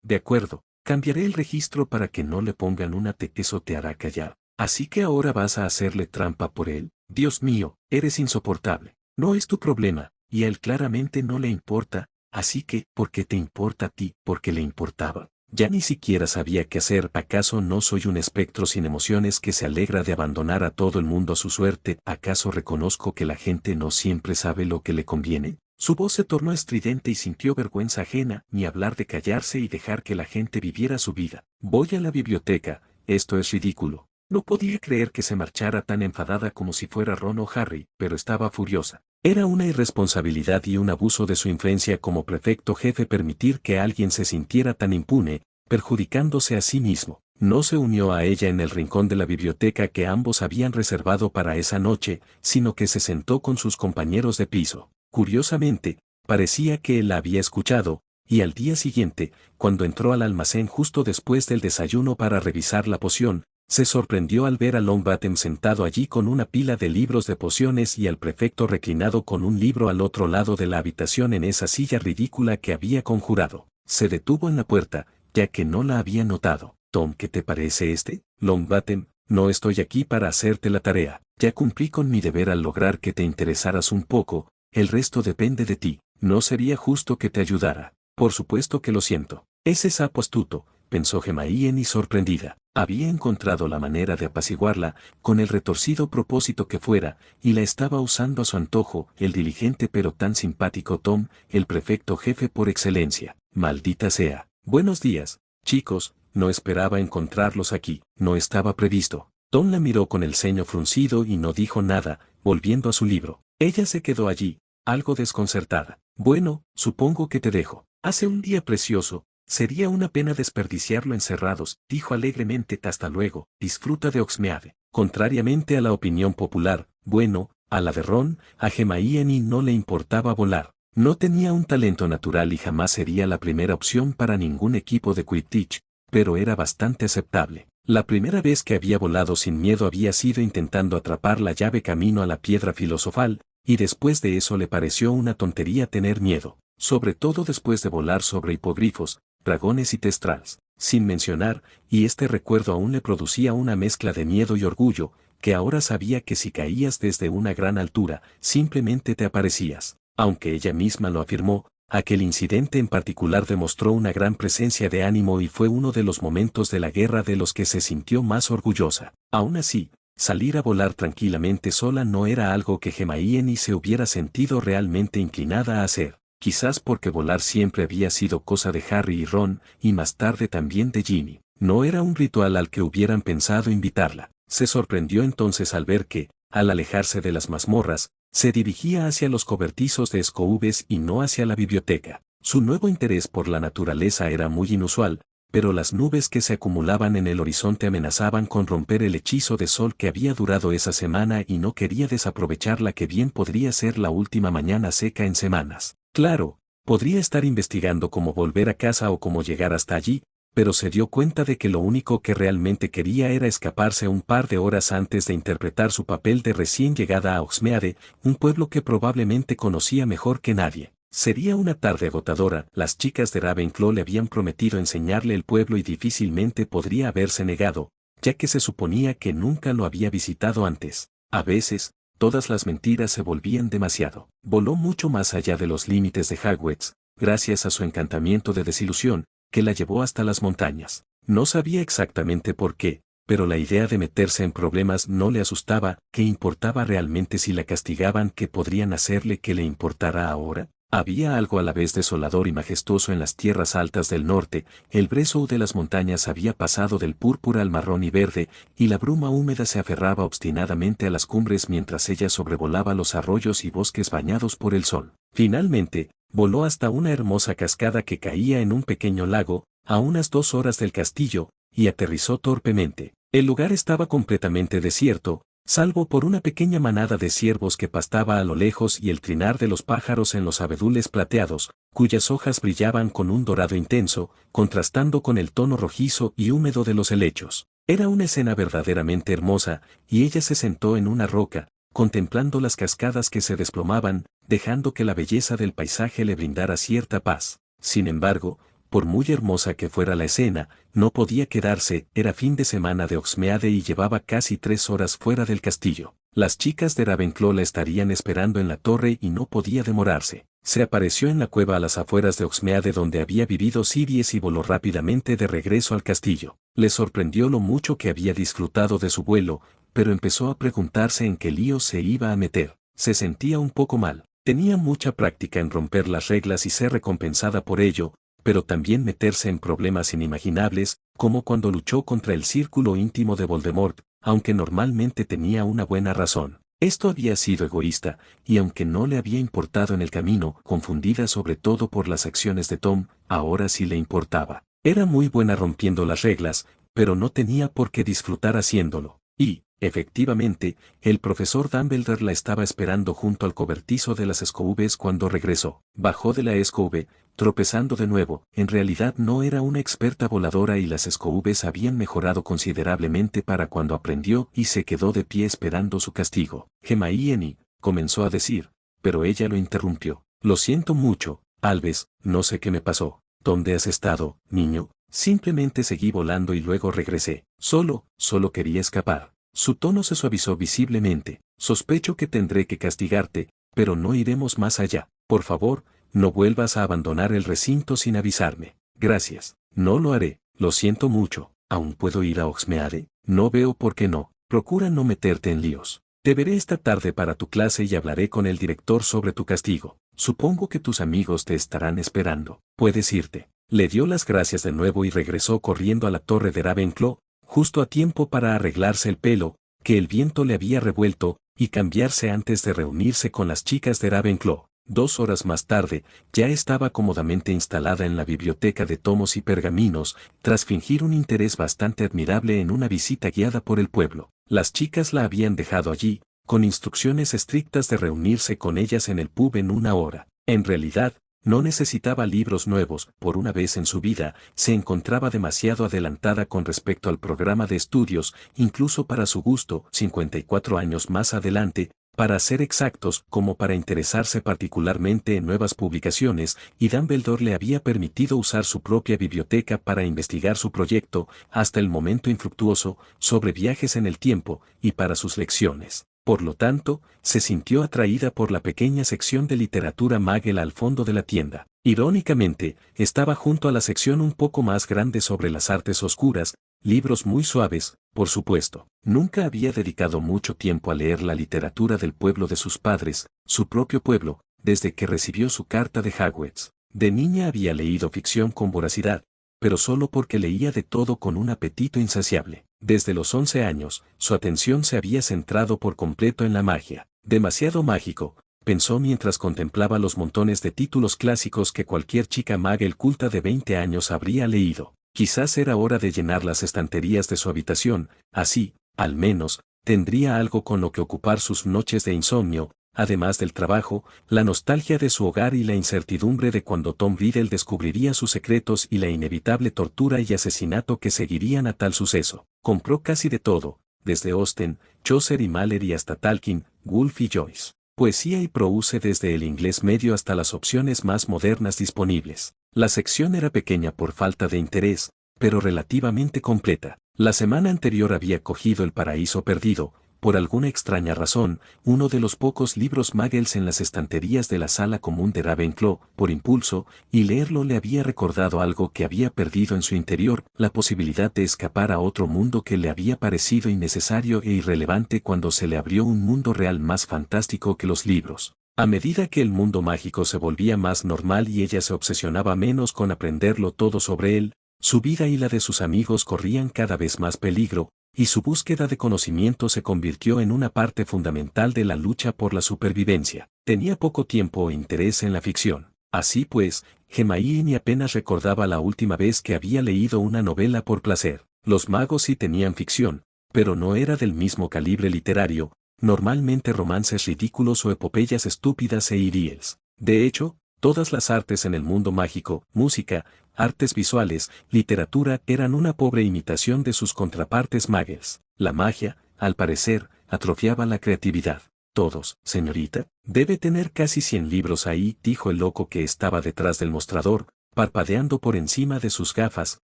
de acuerdo. Cambiaré el registro para que no le pongan una T, eso te hará callar. Así que ahora vas a hacerle trampa por él. Dios mío, eres insoportable. No es tu problema, y a él claramente no le importa, así que, ¿por qué te importa a ti? Porque le importaba. Ya ni siquiera sabía qué hacer. ¿Acaso no soy un espectro sin emociones que se alegra de abandonar a todo el mundo a su suerte? ¿Acaso reconozco que la gente no siempre sabe lo que le conviene? Su voz se tornó estridente y sintió vergüenza ajena, ni hablar de callarse y dejar que la gente viviera su vida. Voy a la biblioteca, esto es ridículo. No podía creer que se marchara tan enfadada como si fuera Ron o Harry, pero estaba furiosa. Era una irresponsabilidad y un abuso de su influencia como prefecto jefe permitir que alguien se sintiera tan impune, perjudicándose a sí mismo. No se unió a ella en el rincón de la biblioteca que ambos habían reservado para esa noche, sino que se sentó con sus compañeros de piso. Curiosamente, parecía que él la había escuchado, y al día siguiente, cuando entró al almacén justo después del desayuno para revisar la poción, se sorprendió al ver a Longbottom sentado allí con una pila de libros de pociones y al prefecto reclinado con un libro al otro lado de la habitación en esa silla ridícula que había conjurado. Se detuvo en la puerta, ya que no la había notado. Tom, ¿qué te parece este? Longbottom, no estoy aquí para hacerte la tarea. Ya cumplí con mi deber al lograr que te interesaras un poco, el resto depende de ti. No sería justo que te ayudara. Por supuesto que lo siento. Ese sapo astuto, pensó Hermione sorprendida. Había encontrado la manera de apaciguarla, con el retorcido propósito que fuera, y la estaba usando a su antojo, el diligente pero tan simpático Tom, el prefecto jefe por excelencia. Maldita sea. Buenos días, chicos, no esperaba encontrarlos aquí, no estaba previsto. Tom la miró con el ceño fruncido y no dijo nada, volviendo a su libro. Ella se quedó allí, algo desconcertada. Bueno, supongo que te dejo. Hace un día precioso. Sería una pena desperdiciarlo encerrados, dijo alegremente. Hasta luego, disfruta de Hogsmeade. Contrariamente a la opinión popular, bueno, a la de Ron, a Hermione no le importaba volar. No tenía un talento natural y jamás sería la primera opción para ningún equipo de Quidditch, pero era bastante aceptable. La primera vez que había volado sin miedo había sido intentando atrapar la llave camino a la piedra filosofal, y después de eso le pareció una tontería tener miedo, sobre todo después de volar sobre hipogrifos, dragones y testrals, sin mencionar, y este recuerdo aún le producía una mezcla de miedo y orgullo, que ahora sabía que si caías desde una gran altura, simplemente te aparecías. Aunque ella misma lo afirmó, aquel incidente en particular demostró una gran presencia de ánimo y fue uno de los momentos de la guerra de los que se sintió más orgullosa. Aún así, salir a volar tranquilamente sola no era algo que Hermione se hubiera sentido realmente inclinada a hacer, quizás porque volar siempre había sido cosa de Harry y Ron, y más tarde también de Ginny. No era un ritual al que hubieran pensado invitarla. Se sorprendió entonces al ver que, al alejarse de las mazmorras, se dirigía hacia los cobertizos de Scoubes y no hacia la biblioteca. Su nuevo interés por la naturaleza era muy inusual, pero las nubes que se acumulaban en el horizonte amenazaban con romper el hechizo de sol que había durado esa semana y no quería desaprovechar la que bien podría ser la última mañana seca en semanas. Claro, podría estar investigando cómo volver a casa o cómo llegar hasta allí, pero se dio cuenta de que lo único que realmente quería era escaparse un par de horas antes de interpretar su papel de recién llegada a Hogsmeade, un pueblo que probablemente conocía mejor que nadie. Sería una tarde agotadora, las chicas de Ravenclaw le habían prometido enseñarle el pueblo y difícilmente podría haberse negado, ya que se suponía que nunca lo había visitado antes. A veces, todas las mentiras se volvían demasiado. Voló mucho más allá de los límites de Hogwarts, gracias a su encantamiento de desilusión, que la llevó hasta las montañas. No sabía exactamente por qué, pero la idea de meterse en problemas no le asustaba. ¿Qué importaba realmente si la castigaban? ¿Qué podrían hacerle que le importara ahora? Había algo a la vez desolador y majestuoso en las tierras altas del norte. El brezo de las montañas había pasado del púrpura al marrón y verde, y la bruma húmeda se aferraba obstinadamente a las cumbres mientras ella sobrevolaba los arroyos y bosques bañados por el sol. Finalmente, voló hasta una hermosa cascada que caía en un pequeño lago, a unas 2 horas del castillo, y aterrizó torpemente. El lugar estaba completamente desierto, salvo por una pequeña manada de ciervos que pastaba a lo lejos y el trinar de los pájaros en los abedules plateados, cuyas hojas brillaban con un dorado intenso, contrastando con el tono rojizo y húmedo de los helechos. Era una escena verdaderamente hermosa, y ella se sentó en una roca, contemplando las cascadas que se desplomaban, dejando que la belleza del paisaje le brindara cierta paz. Sin embargo, por muy hermosa que fuera la escena, no podía quedarse. Era fin de semana de Hogsmeade y llevaba casi 3 horas fuera del castillo. Las chicas de Ravenclaw la estarían esperando en la torre y no podía demorarse. Se apareció en la cueva a las afueras de Hogsmeade donde había vivido Sirius y voló rápidamente de regreso al castillo. Le sorprendió lo mucho que había disfrutado de su vuelo, pero empezó a preguntarse en qué lío se iba a meter. Se sentía un poco mal. Tenía mucha práctica en romper las reglas y ser recompensada por ello, pero también meterse en problemas inimaginables, como cuando luchó contra el círculo íntimo de Voldemort, aunque normalmente tenía una buena razón. Esto había sido egoísta, y aunque no le había importado en el camino, confundida sobre todo por las acciones de Tom, ahora sí le importaba. Era muy buena rompiendo las reglas, pero no tenía por qué disfrutar haciéndolo. Y, efectivamente, el profesor Dumbledore la estaba esperando junto al cobertizo de las Scoubes cuando regresó. Bajó de la Scoube, tropezando de nuevo. En realidad no era una experta voladora y las Scoubes habían mejorado considerablemente para cuando aprendió y se quedó de pie esperando su castigo. Hermione, comenzó a decir, pero ella lo interrumpió. Lo siento mucho, Albus, no sé qué me pasó. ¿Dónde has estado, niño? Simplemente seguí volando y luego regresé. Solo quería escapar. Su tono se suavizó visiblemente. Sospecho que tendré que castigarte, pero no iremos más allá. Por favor, no vuelvas a abandonar el recinto sin avisarme. Gracias. No lo haré. Lo siento mucho. ¿Aún puedo ir a Hogsmeade? No veo por qué no. Procura no meterte en líos. Te veré esta tarde para tu clase y hablaré con el director sobre tu castigo. Supongo que tus amigos te estarán esperando. Puedes irte. Le dio las gracias de nuevo y regresó corriendo a la torre de Ravenclaw, justo a tiempo para arreglarse el pelo, que el viento le había revuelto, y cambiarse antes de reunirse con las chicas de Ravenclaw. 2 horas más tarde, ya estaba cómodamente instalada en la biblioteca de tomos y pergaminos, tras fingir un interés bastante admirable en una visita guiada por el pueblo. Las chicas la habían dejado allí, con instrucciones estrictas de reunirse con ellas en el pub en 1 hora. En realidad, no necesitaba libros nuevos. Por una vez en su vida, se encontraba demasiado adelantada con respecto al programa de estudios, incluso para su gusto, 54 años más adelante, para ser exactos, como para interesarse particularmente en nuevas publicaciones, y Dumbledore le había permitido usar su propia biblioteca para investigar su proyecto, hasta el momento infructuoso, sobre viajes en el tiempo, y para sus lecciones. Por lo tanto, se sintió atraída por la pequeña sección de literatura Magel al fondo de la tienda. Irónicamente, estaba junto a la sección un poco más grande sobre las artes oscuras, libros muy suaves, por supuesto. Nunca había dedicado mucho tiempo a leer la literatura del pueblo de sus padres, su propio pueblo, desde que recibió su carta de Hogwarts. De niña había leído ficción con voracidad, pero solo porque leía de todo con un apetito insaciable. Desde los 11 años, su atención se había centrado por completo en la magia. Demasiado mágico, pensó mientras contemplaba los montones de títulos clásicos que cualquier chica Muggle culta de 20 años habría leído. Quizás era hora de llenar las estanterías de su habitación, así, al menos, tendría algo con lo que ocupar sus noches de insomnio, además del trabajo, la nostalgia de su hogar y la incertidumbre de cuando Tom Riddle descubriría sus secretos y la inevitable tortura y asesinato que seguirían a tal suceso. Compró casi de todo, desde Austen, Chaucer y Malory hasta Tolkien, Woolf y Joyce. Poesía y prose desde el inglés medio hasta las opciones más modernas disponibles. La sección era pequeña por falta de interés, pero relativamente completa. La semana anterior había cogido El Paraíso Perdido, por alguna extraña razón, uno de los pocos libros muggles en las estanterías de la sala común de Ravenclaw, por impulso, y leerlo le había recordado algo que había perdido en su interior, la posibilidad de escapar a otro mundo que le había parecido innecesario e irrelevante cuando se le abrió un mundo real más fantástico que los libros. A medida que el mundo mágico se volvía más normal y ella se obsesionaba menos con aprenderlo todo sobre él, su vida y la de sus amigos corrían cada vez más peligro, y su búsqueda de conocimiento se convirtió en una parte fundamental de la lucha por la supervivencia. Tenía poco tiempo o interés en la ficción. Así pues, Hermione apenas recordaba la última vez que había leído una novela por placer. Los magos sí tenían ficción, pero no era del mismo calibre literario, normalmente romances ridículos o epopeyas estúpidas e iriels. De hecho, todas las artes en el mundo mágico, música, artes visuales, literatura, eran una pobre imitación de sus contrapartes muggles. La magia, al parecer, atrofiaba la creatividad. Todos, señorita, debe tener casi 100 libros ahí, dijo el loco que estaba detrás del mostrador, parpadeando por encima de sus gafas,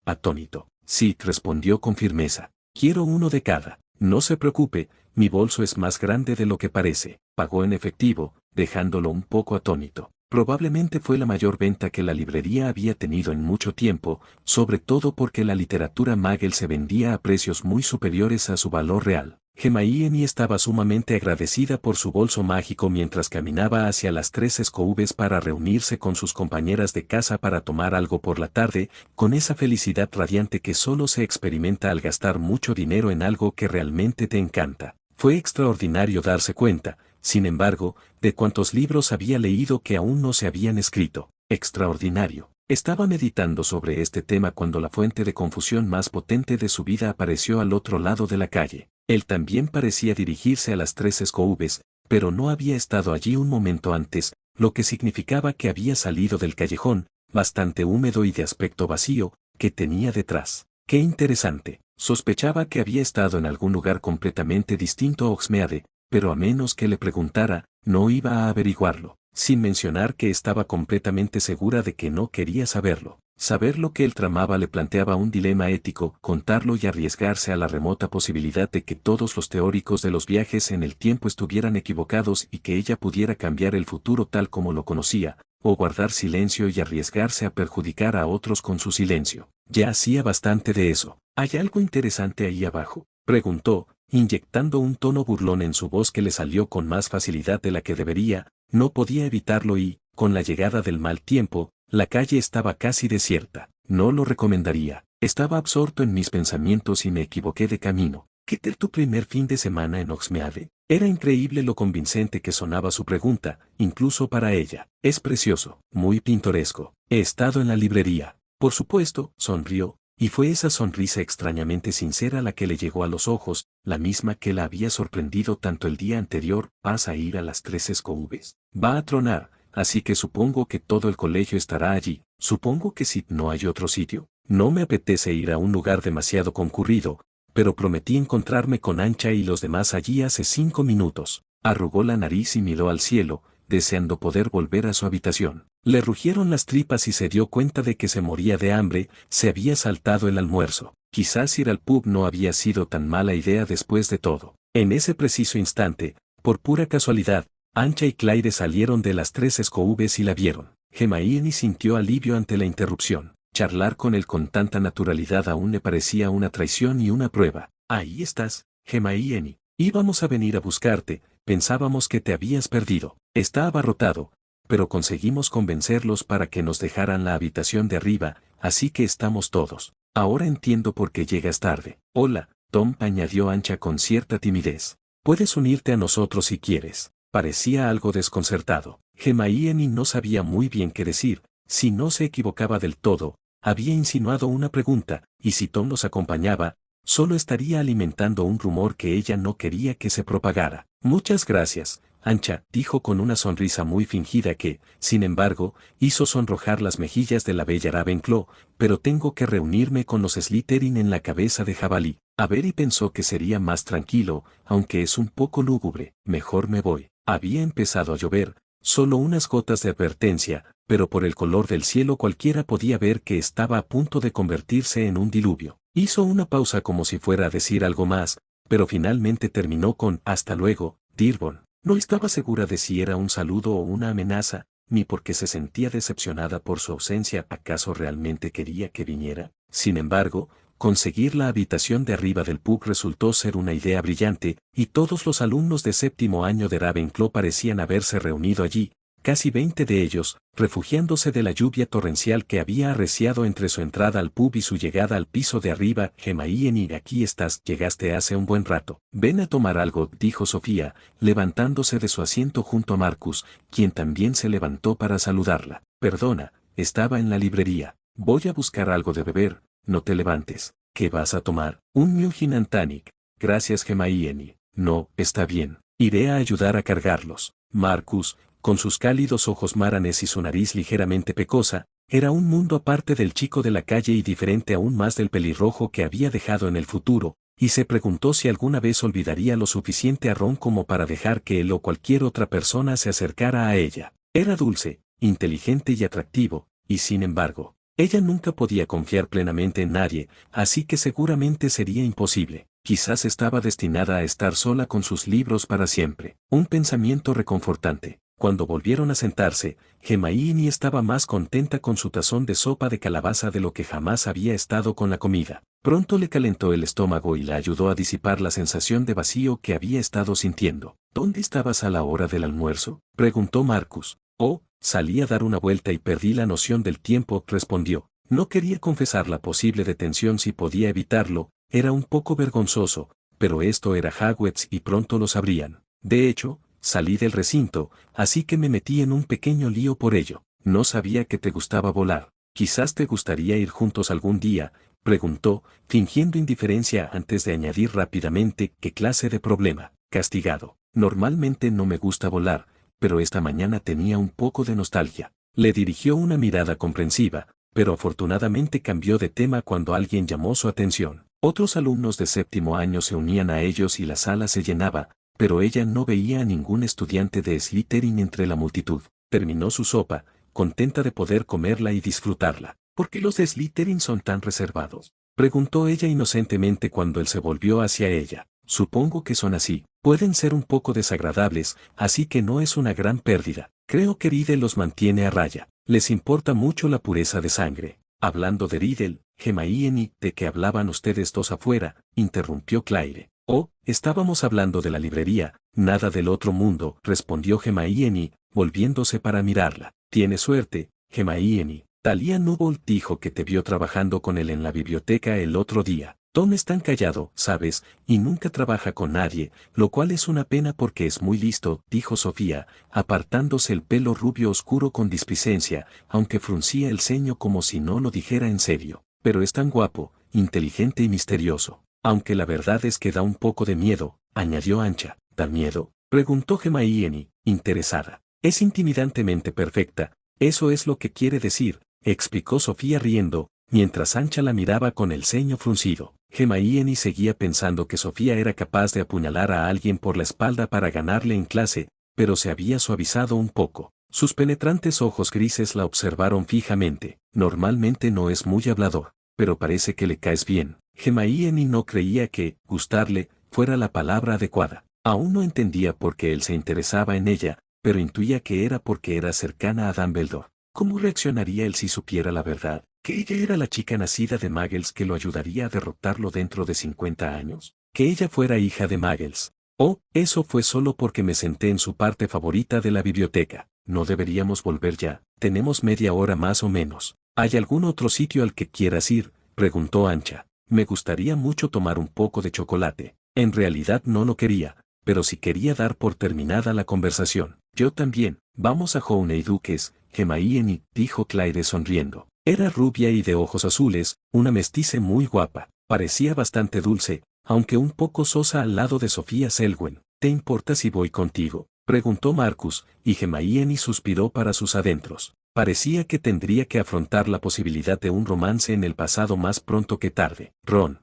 atónito. Sí, respondió con firmeza. Quiero uno de cada. No se preocupe, mi bolso es más grande de lo que parece. Pagó en efectivo, dejándolo un poco atónito. Probablemente fue la mayor venta que la librería había tenido en mucho tiempo, sobre todo porque la literatura muggle se vendía a precios muy superiores a su valor real. Hermione estaba sumamente agradecida por su bolso mágico mientras caminaba hacia las 3 Escoubes para reunirse con sus compañeras de casa para tomar algo por la tarde, con esa felicidad radiante que solo se experimenta al gastar mucho dinero en algo que realmente te encanta. Fue extraordinario darse cuenta, sin embargo, de cuántos libros había leído que aún no se habían escrito. Extraordinario. Estaba meditando sobre este tema cuando la fuente de confusión más potente de su vida apareció al otro lado de la calle. Él también parecía dirigirse a las 3 Escoubes, pero no había estado allí un momento antes, lo que significaba que había salido del callejón, bastante húmedo y de aspecto vacío, que tenía detrás. ¡Qué interesante! Sospechaba que había estado en algún lugar completamente distinto a Hogsmeade, pero a menos que le preguntara, no iba a averiguarlo, sin mencionar que estaba completamente segura de que no quería saberlo. Saber lo que él tramaba le planteaba un dilema ético, contarlo y arriesgarse a la remota posibilidad de que todos los teóricos de los viajes en el tiempo estuvieran equivocados y que ella pudiera cambiar el futuro tal como lo conocía, o guardar silencio y arriesgarse a perjudicar a otros con su silencio. Ya hacía bastante de eso. ¿Hay algo interesante ahí abajo?, preguntó, inyectando un tono burlón en su voz que le salió con más facilidad de la que debería. No podía evitarlo y, con la llegada del mal tiempo, la calle estaba casi desierta. No lo recomendaría. Estaba absorto en mis pensamientos y me equivoqué de camino. ¿Qué tal tu primer fin de semana en Hogsmeade? Era increíble lo convincente que sonaba su pregunta, incluso para ella. Es precioso, muy pintoresco. He estado en la librería. Por supuesto, sonrió, y fue esa sonrisa extrañamente sincera la que le llegó a los ojos, la misma que la había sorprendido tanto el día anterior. ¿Vas a ir a las 3 Escoubes? Va a tronar, así que supongo que todo el colegio estará allí. Supongo que si no hay otro sitio. No me apetece ir a un lugar demasiado concurrido, pero prometí encontrarme con Ancha y los demás allí hace 5 minutos. Arrugó la nariz y miró al cielo, deseando poder volver a su habitación. Le rugieron las tripas y se dio cuenta de que se moría de hambre. Se había saltado el almuerzo. Quizás ir al pub no había sido tan mala idea después de todo. En ese preciso instante, por pura casualidad, Ancha y Claire salieron de las 3 Escoubes y la vieron. Hermione sintió alivio ante la interrupción. Charlar con él con tanta naturalidad aún le parecía una traición y una prueba. Ahí estás, Hermione. Íbamos a venir a buscarte, pensábamos que te habías perdido. Está abarrotado, pero conseguimos convencerlos para que nos dejaran la habitación de arriba, así que estamos todos. Ahora entiendo por qué llegas tarde. Hola, Tom, añadió Ancha con cierta timidez. Puedes unirte a nosotros si quieres. Parecía algo desconcertado. Hermione no sabía muy bien qué decir. Si no se equivocaba del todo, había insinuado una pregunta, y si Tom los acompañaba, solo estaría alimentando un rumor que ella no quería que se propagara. Muchas gracias, Ancha, dijo con una sonrisa muy fingida que, sin embargo, hizo sonrojar las mejillas de la bella Ravenclaw, pero tengo que reunirme con los Slytherin en la cabeza de jabalí. Avery pensó que sería más tranquilo, aunque es un poco lúgubre. Mejor me voy. Había empezado a llover, solo unas gotas de advertencia, pero por el color del cielo cualquiera podía ver que estaba a punto de convertirse en un diluvio. Hizo una pausa como si fuera a decir algo más, pero finalmente terminó con «Hasta luego, Dearborn». No estaba segura de si era un saludo o una amenaza, ni porque se sentía decepcionada por su ausencia. ¿Acaso realmente quería que viniera? Sin embargo, conseguir la habitación de arriba del pub resultó ser una idea brillante, y todos los alumnos de séptimo año de Ravenclaw parecían haberse reunido allí, casi 20 de ellos, refugiándose de la lluvia torrencial que había arreciado entre su entrada al pub y su llegada al piso de arriba. Hermione, aquí estás, llegaste hace un buen rato. Ven a tomar algo, dijo Sofía, levantándose de su asiento junto a Marcus, quien también se levantó para saludarla. Perdona, estaba en la librería. Voy a buscar algo de beber, no te levantes. ¿Qué vas a tomar? Un New Gin and Tonic. Gracias, Hermione. No, está bien. Iré a ayudar a cargarlos. Marcus, con sus cálidos ojos maranes y su nariz ligeramente pecosa, era un mundo aparte del chico de la calle y diferente aún más del pelirrojo que había dejado en el futuro, y se preguntó si alguna vez olvidaría lo suficiente a Ron como para dejar que él o cualquier otra persona se acercara a ella. Era dulce, inteligente y atractivo, y sin embargo, ella nunca podía confiar plenamente en nadie, así que seguramente sería imposible. Quizás estaba destinada a estar sola con sus libros para siempre. Un pensamiento reconfortante. Cuando volvieron a sentarse, Hermione estaba más contenta con su tazón de sopa de calabaza de lo que jamás había estado con la comida. Pronto le calentó el estómago y la ayudó a disipar la sensación de vacío que había estado sintiendo. ¿Dónde estabas a la hora del almuerzo?, preguntó Marcus. Oh, salí a dar una vuelta y perdí la noción del tiempo, respondió. No quería confesar la posible detención si podía evitarlo, era un poco vergonzoso, pero esto era Hogwarts y pronto lo sabrían. De hecho, salí del recinto, así que me metí en un pequeño lío por ello. No sabía que te gustaba volar. Quizás te gustaría ir juntos algún día, preguntó, fingiendo indiferencia antes de añadir rápidamente qué clase de problema. Castigado. Normalmente no me gusta volar, pero esta mañana tenía un poco de nostalgia. Le dirigió una mirada comprensiva, pero afortunadamente cambió de tema cuando alguien llamó su atención. Otros alumnos de séptimo año se unían a ellos y la sala se llenaba, pero ella no veía a ningún estudiante de Slytherin entre la multitud. Terminó su sopa, contenta de poder comerla y disfrutarla. ¿Por qué los de Slytherin son tan reservados?, preguntó ella inocentemente cuando él se volvió hacia ella. Supongo que son así. Pueden ser un poco desagradables, así que no es una gran pérdida. Creo que Riddle los mantiene a raya. Les importa mucho la pureza de sangre. Hablando de Riddle, Hermione, ¿de qué hablaban ustedes dos afuera?, interrumpió Claire. Oh, estábamos hablando de la librería, nada del otro mundo, respondió Hermione, volviéndose para mirarla. Tienes suerte, Hermione. Talia Newbold dijo que te vio trabajando con él en la biblioteca el otro día. Tom es tan callado, ¿sabes?, y nunca trabaja con nadie, lo cual es una pena porque es muy listo, dijo Sofía, apartándose el pelo rubio oscuro con displicencia, aunque fruncía el ceño como si no lo dijera en serio. Pero es tan guapo, inteligente y misterioso. Aunque la verdad es que da un poco de miedo, añadió Ancha. ¿Da miedo?, preguntó Hermione, interesada. Es intimidantemente perfecta, eso es lo que quiere decir, explicó Sofía riendo, mientras Ancha la miraba con el ceño fruncido. Hermione seguía pensando que Sofía era capaz de apuñalar a alguien por la espalda para ganarle en clase, pero se había suavizado un poco. Sus penetrantes ojos grises la observaron fijamente. Normalmente no es muy hablador, pero parece que le caes bien. Hermione no creía que «gustarle» fuera la palabra adecuada. Aún no entendía por qué él se interesaba en ella, pero intuía que era porque era cercana a Dumbledore. ¿Cómo reaccionaría él si supiera la verdad? ¿Que ella era la chica nacida de Muggles que lo ayudaría a derrotarlo dentro de 50 años? ¿Que ella fuera hija de Muggles? Oh, eso fue solo porque me senté en su parte favorita de la biblioteca. No deberíamos volver ya. Tenemos media hora más o menos. ¿Hay algún otro sitio al que quieras ir?, preguntó Ancha. Me gustaría mucho tomar un poco de chocolate. En realidad no lo quería, pero sí quería dar por terminada la conversación. Yo también. Vamos a Honey Duques, Hermione, dijo Claire sonriendo. Era rubia y de ojos azules, una mestiza muy guapa. Parecía bastante dulce, aunque un poco sosa al lado de Sofía Selwyn. ¿Te importa si voy contigo?, preguntó Marcus, y Hermione suspiró para sus adentros. Parecía que tendría que afrontar la posibilidad de un romance en el pasado más pronto que tarde. Ron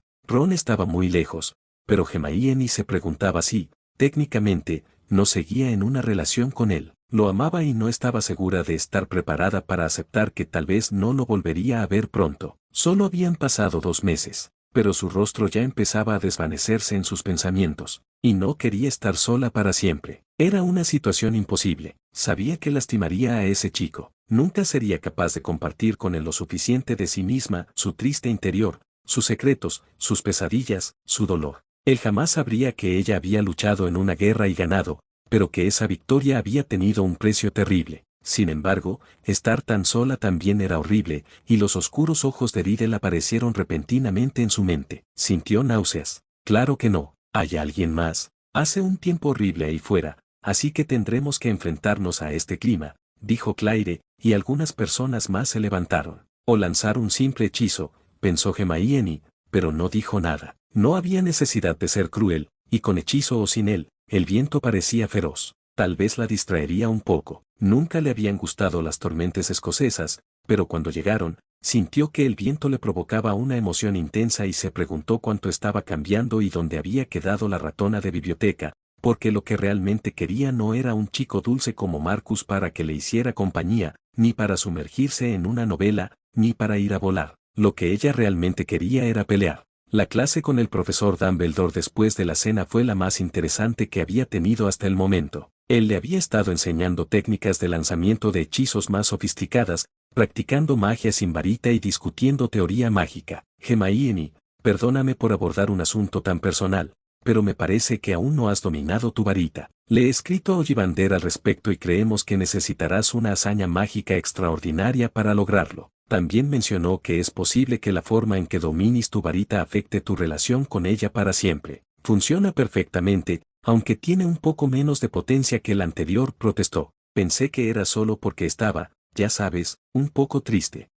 estaba muy lejos, pero Hermione se preguntaba si, técnicamente, no seguía en una relación con él. Lo amaba y no estaba segura de estar preparada para aceptar que tal vez no lo volvería a ver pronto. Solo habían pasado 2 meses, pero su rostro ya empezaba a desvanecerse en sus pensamientos, y no quería estar sola para siempre. Era una situación imposible. Sabía que lastimaría a ese chico. Nunca sería capaz de compartir con él lo suficiente de sí misma, su triste interior, sus secretos, sus pesadillas, su dolor. Él jamás sabría que ella había luchado en una guerra y ganado, pero que esa victoria había tenido un precio terrible. Sin embargo, estar tan sola también era horrible, y los oscuros ojos de Riddle aparecieron repentinamente en su mente. Sintió náuseas. Claro que no. ¿Hay alguien más? Hace un tiempo horrible ahí fuera, así que tendremos que enfrentarnos a este clima, dijo Claire, y algunas personas más se levantaron. O lanzar un simple hechizo, pensó Hermione, pero no dijo nada. No había necesidad de ser cruel, y con hechizo o sin él, el viento parecía feroz. Tal vez la distraería un poco. Nunca le habían gustado las tormentas escocesas, pero cuando llegaron, sintió que el viento le provocaba una emoción intensa y se preguntó cuánto estaba cambiando y dónde había quedado la ratona de biblioteca, porque lo que realmente quería no era un chico dulce como Marcus para que le hiciera compañía, ni para sumergirse en una novela, ni para ir a volar. Lo que ella realmente quería era pelear. La clase con el profesor Dumbledore después de la cena fue la más interesante que había tenido hasta el momento. Él le había estado enseñando técnicas de lanzamiento de hechizos más sofisticadas, practicando magia sin varita y discutiendo teoría mágica. Hermione, perdóname por abordar un asunto tan personal, pero me parece que aún no has dominado tu varita. Le he escrito a Ollivander al respecto y creemos que necesitarás una hazaña mágica extraordinaria para lograrlo. También mencionó que es posible que la forma en que domines tu varita afecte tu relación con ella para siempre. Funciona perfectamente, aunque tiene un poco menos de potencia que la anterior, protestó. Pensé que era solo porque estaba, ya sabes, un poco triste.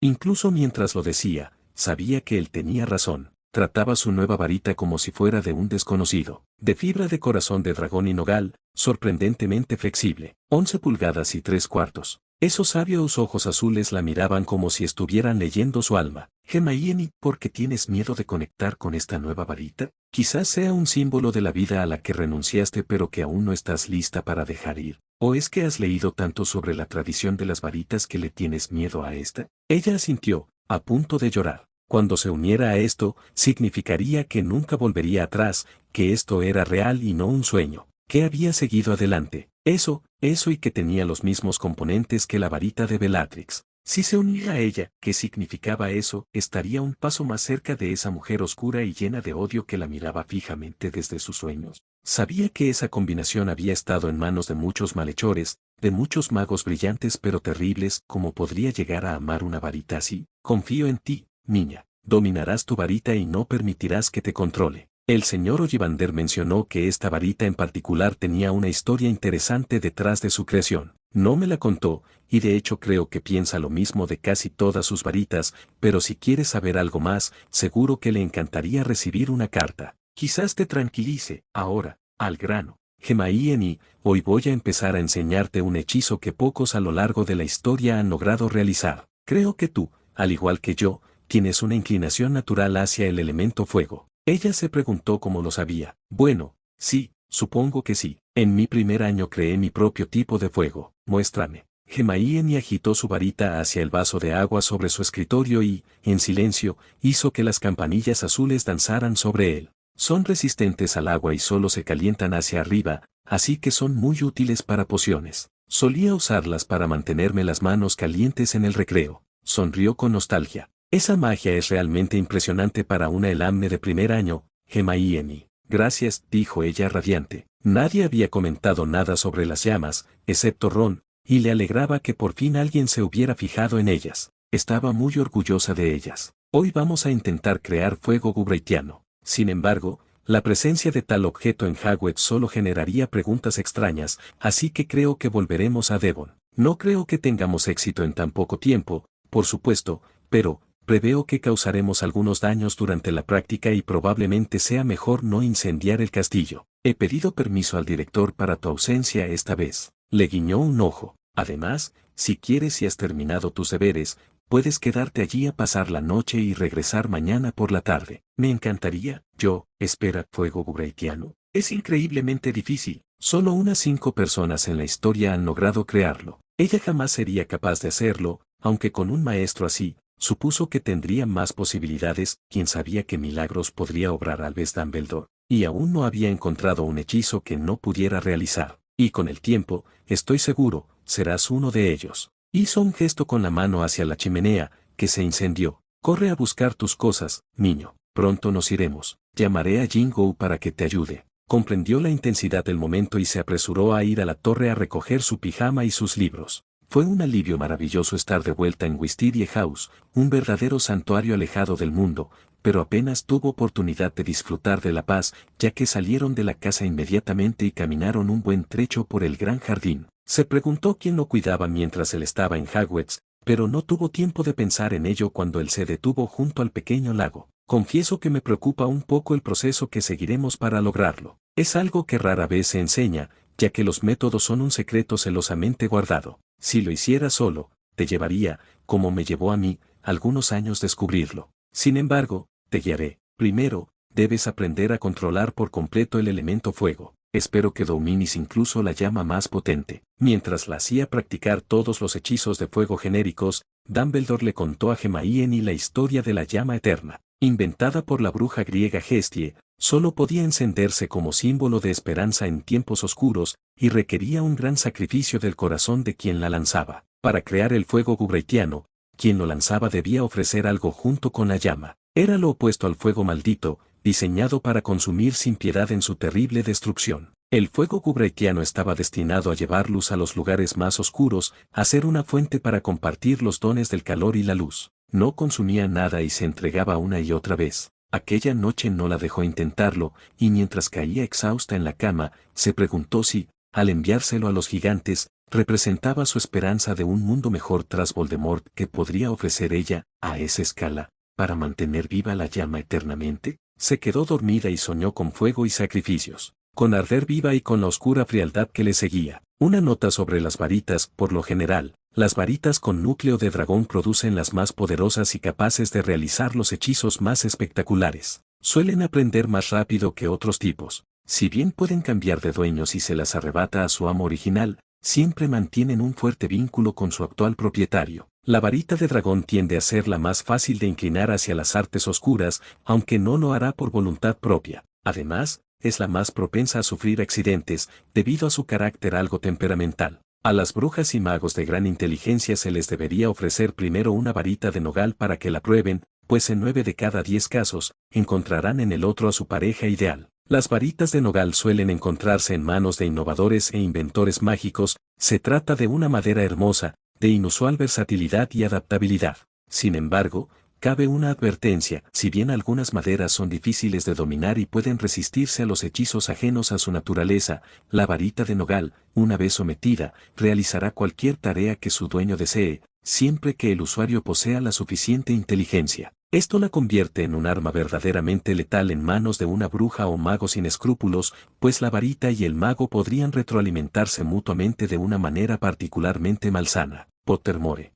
Incluso mientras lo decía, sabía que él tenía razón. Trataba su nueva varita como si fuera de un desconocido. De fibra de corazón de dragón y nogal, sorprendentemente flexible. 11 pulgadas y 3/4. Esos sabios ojos azules la miraban como si estuvieran leyendo su alma. Hermione, ¿por qué tienes miedo de conectar con esta nueva varita? Quizás sea un símbolo de la vida a la que renunciaste pero que aún no estás lista para dejar ir. ¿O es que has leído tanto sobre la tradición de las varitas que le tienes miedo a esta? Ella asintió, a punto de llorar. Cuando se uniera a esto, significaría que nunca volvería atrás, que esto era real y no un sueño, que había seguido adelante. Eso y que tenía los mismos componentes que la varita de Bellatrix. Si se unía a ella, ¿qué significaba eso? Estaría un paso más cerca de esa mujer oscura y llena de odio que la miraba fijamente desde sus sueños. Sabía que esa combinación había estado en manos de muchos malhechores, de muchos magos brillantes pero terribles. ¿Cómo podría llegar a amar una varita así? Confío en ti, niña. Dominarás tu varita y no permitirás que te controle. El señor Ollivander mencionó que esta varita en particular tenía una historia interesante detrás de su creación. No me la contó, y de hecho creo que piensa lo mismo de casi todas sus varitas, pero si quieres saber algo más, seguro que le encantaría recibir una carta. Quizás te tranquilice. Ahora, al grano. Hermione, hoy voy a empezar a enseñarte un hechizo que pocos a lo largo de la historia han logrado realizar. Creo que tú, al igual que yo, tienes una inclinación natural hacia el elemento fuego. Ella se preguntó cómo lo sabía. Bueno, sí, supongo que sí. En mi primer año creé mi propio tipo de fuego. Muéstrame. Hermione agitó su varita hacia el vaso de agua sobre su escritorio y, en silencio, hizo que las campanillas azules danzaran sobre él. Son resistentes al agua y solo se calientan hacia arriba, así que son muy útiles para pociones. Solía usarlas para mantenerme las manos calientes en el recreo. Sonrió con nostalgia. Esa magia es realmente impresionante para una elamne de primer año, Hermione. Gracias, dijo ella radiante. Nadie había comentado nada sobre las llamas, excepto Ron, y le alegraba que por fin alguien se hubiera fijado en ellas. Estaba muy orgullosa de ellas. Hoy vamos a intentar crear fuego gubraitiano. Sin embargo, la presencia de tal objeto en Hogwarts solo generaría preguntas extrañas, así que creo que volveremos a Devon. No creo que tengamos éxito en tan poco tiempo, por supuesto, pero preveo que causaremos algunos daños durante la práctica y probablemente sea mejor no incendiar el castillo. He pedido permiso al director para tu ausencia esta vez. Le guiñó un ojo. Además, si quieres y has terminado tus deberes, puedes quedarte allí a pasar la noche y regresar mañana por la tarde. Me encantaría. Espera, fuego gubraitiano. Es increíblemente difícil. Solo unas 5 personas en la historia han logrado crearlo. Ella jamás sería capaz de hacerlo, aunque con un maestro así, supuso que tendría más posibilidades. Quien sabía qué milagros podría obrar Albus Dumbledore, y aún no había encontrado un hechizo que no pudiera realizar. Y con el tiempo, estoy seguro, serás uno de ellos. Hizo un gesto con la mano hacia la chimenea, que se incendió. Corre a buscar tus cosas, niño. Pronto nos iremos. Llamaré a Jingo para que te ayude. Comprendió la intensidad del momento y se apresuró a ir a la torre a recoger su pijama y sus libros. Fue un alivio maravilloso estar de vuelta en Wisteria House, un verdadero santuario alejado del mundo, pero apenas tuvo oportunidad de disfrutar de la paz, ya que salieron de la casa inmediatamente y caminaron un buen trecho por el gran jardín. Se preguntó quién lo cuidaba mientras él estaba en Hogwarts, pero no tuvo tiempo de pensar en ello cuando él se detuvo junto al pequeño lago. Confieso que me preocupa un poco el proceso que seguiremos para lograrlo. Es algo que rara vez se enseña, ya que los métodos son un secreto celosamente guardado. Si lo hiciera solo, te llevaría, como me llevó a mí, algunos años descubrirlo. Sin embargo, te guiaré. Primero, debes aprender a controlar por completo el elemento fuego. Espero que domines incluso la llama más potente. Mientras la hacía practicar todos los hechizos de fuego genéricos, Dumbledore le contó a Hermione la historia de la llama eterna. Inventada por la bruja griega Hestie, solo podía encenderse como símbolo de esperanza en tiempos oscuros, y requería un gran sacrificio del corazón de quien la lanzaba. Para crear el fuego gubraitiano, quien lo lanzaba debía ofrecer algo junto con la llama. Era lo opuesto al fuego maldito, diseñado para consumir sin piedad en su terrible destrucción. El fuego gubraitiano estaba destinado a llevar luz a los lugares más oscuros, a ser una fuente para compartir los dones del calor y la luz. No consumía nada y se entregaba una y otra vez. Aquella noche no la dejó intentarlo, y mientras caía exhausta en la cama, se preguntó si, al enviárselo a los gigantes, representaba su esperanza de un mundo mejor tras Voldemort que podría ofrecer ella, a esa escala, para mantener viva la llama eternamente. Se quedó dormida y soñó con fuego y sacrificios, con arder viva y con la oscura frialdad que le seguía. Una nota sobre las varitas. Por lo general, las varitas con núcleo de dragón producen las más poderosas y capaces de realizar los hechizos más espectaculares. Suelen aprender más rápido que otros tipos. Si bien pueden cambiar de dueño si se las arrebata a su amo original, siempre mantienen un fuerte vínculo con su actual propietario. La varita de dragón tiende a ser la más fácil de inclinar hacia las artes oscuras, aunque no lo hará por voluntad propia. Además, es la más propensa a sufrir accidentes, debido a su carácter algo temperamental. A las brujas y magos de gran inteligencia se les debería ofrecer primero una varita de nogal para que la prueben, pues en 9 de cada 10 casos, encontrarán en el otro a su pareja ideal. Las varitas de nogal suelen encontrarse en manos de innovadores e inventores mágicos. Se trata de una madera hermosa, de inusual versatilidad y adaptabilidad. Sin embargo, cabe una advertencia: si bien algunas maderas son difíciles de dominar y pueden resistirse a los hechizos ajenos a su naturaleza, la varita de nogal, una vez sometida, realizará cualquier tarea que su dueño desee, siempre que el usuario posea la suficiente inteligencia. Esto la convierte en un arma verdaderamente letal en manos de una bruja o mago sin escrúpulos, pues la varita y el mago podrían retroalimentarse mutuamente de una manera particularmente malsana. Pottermore.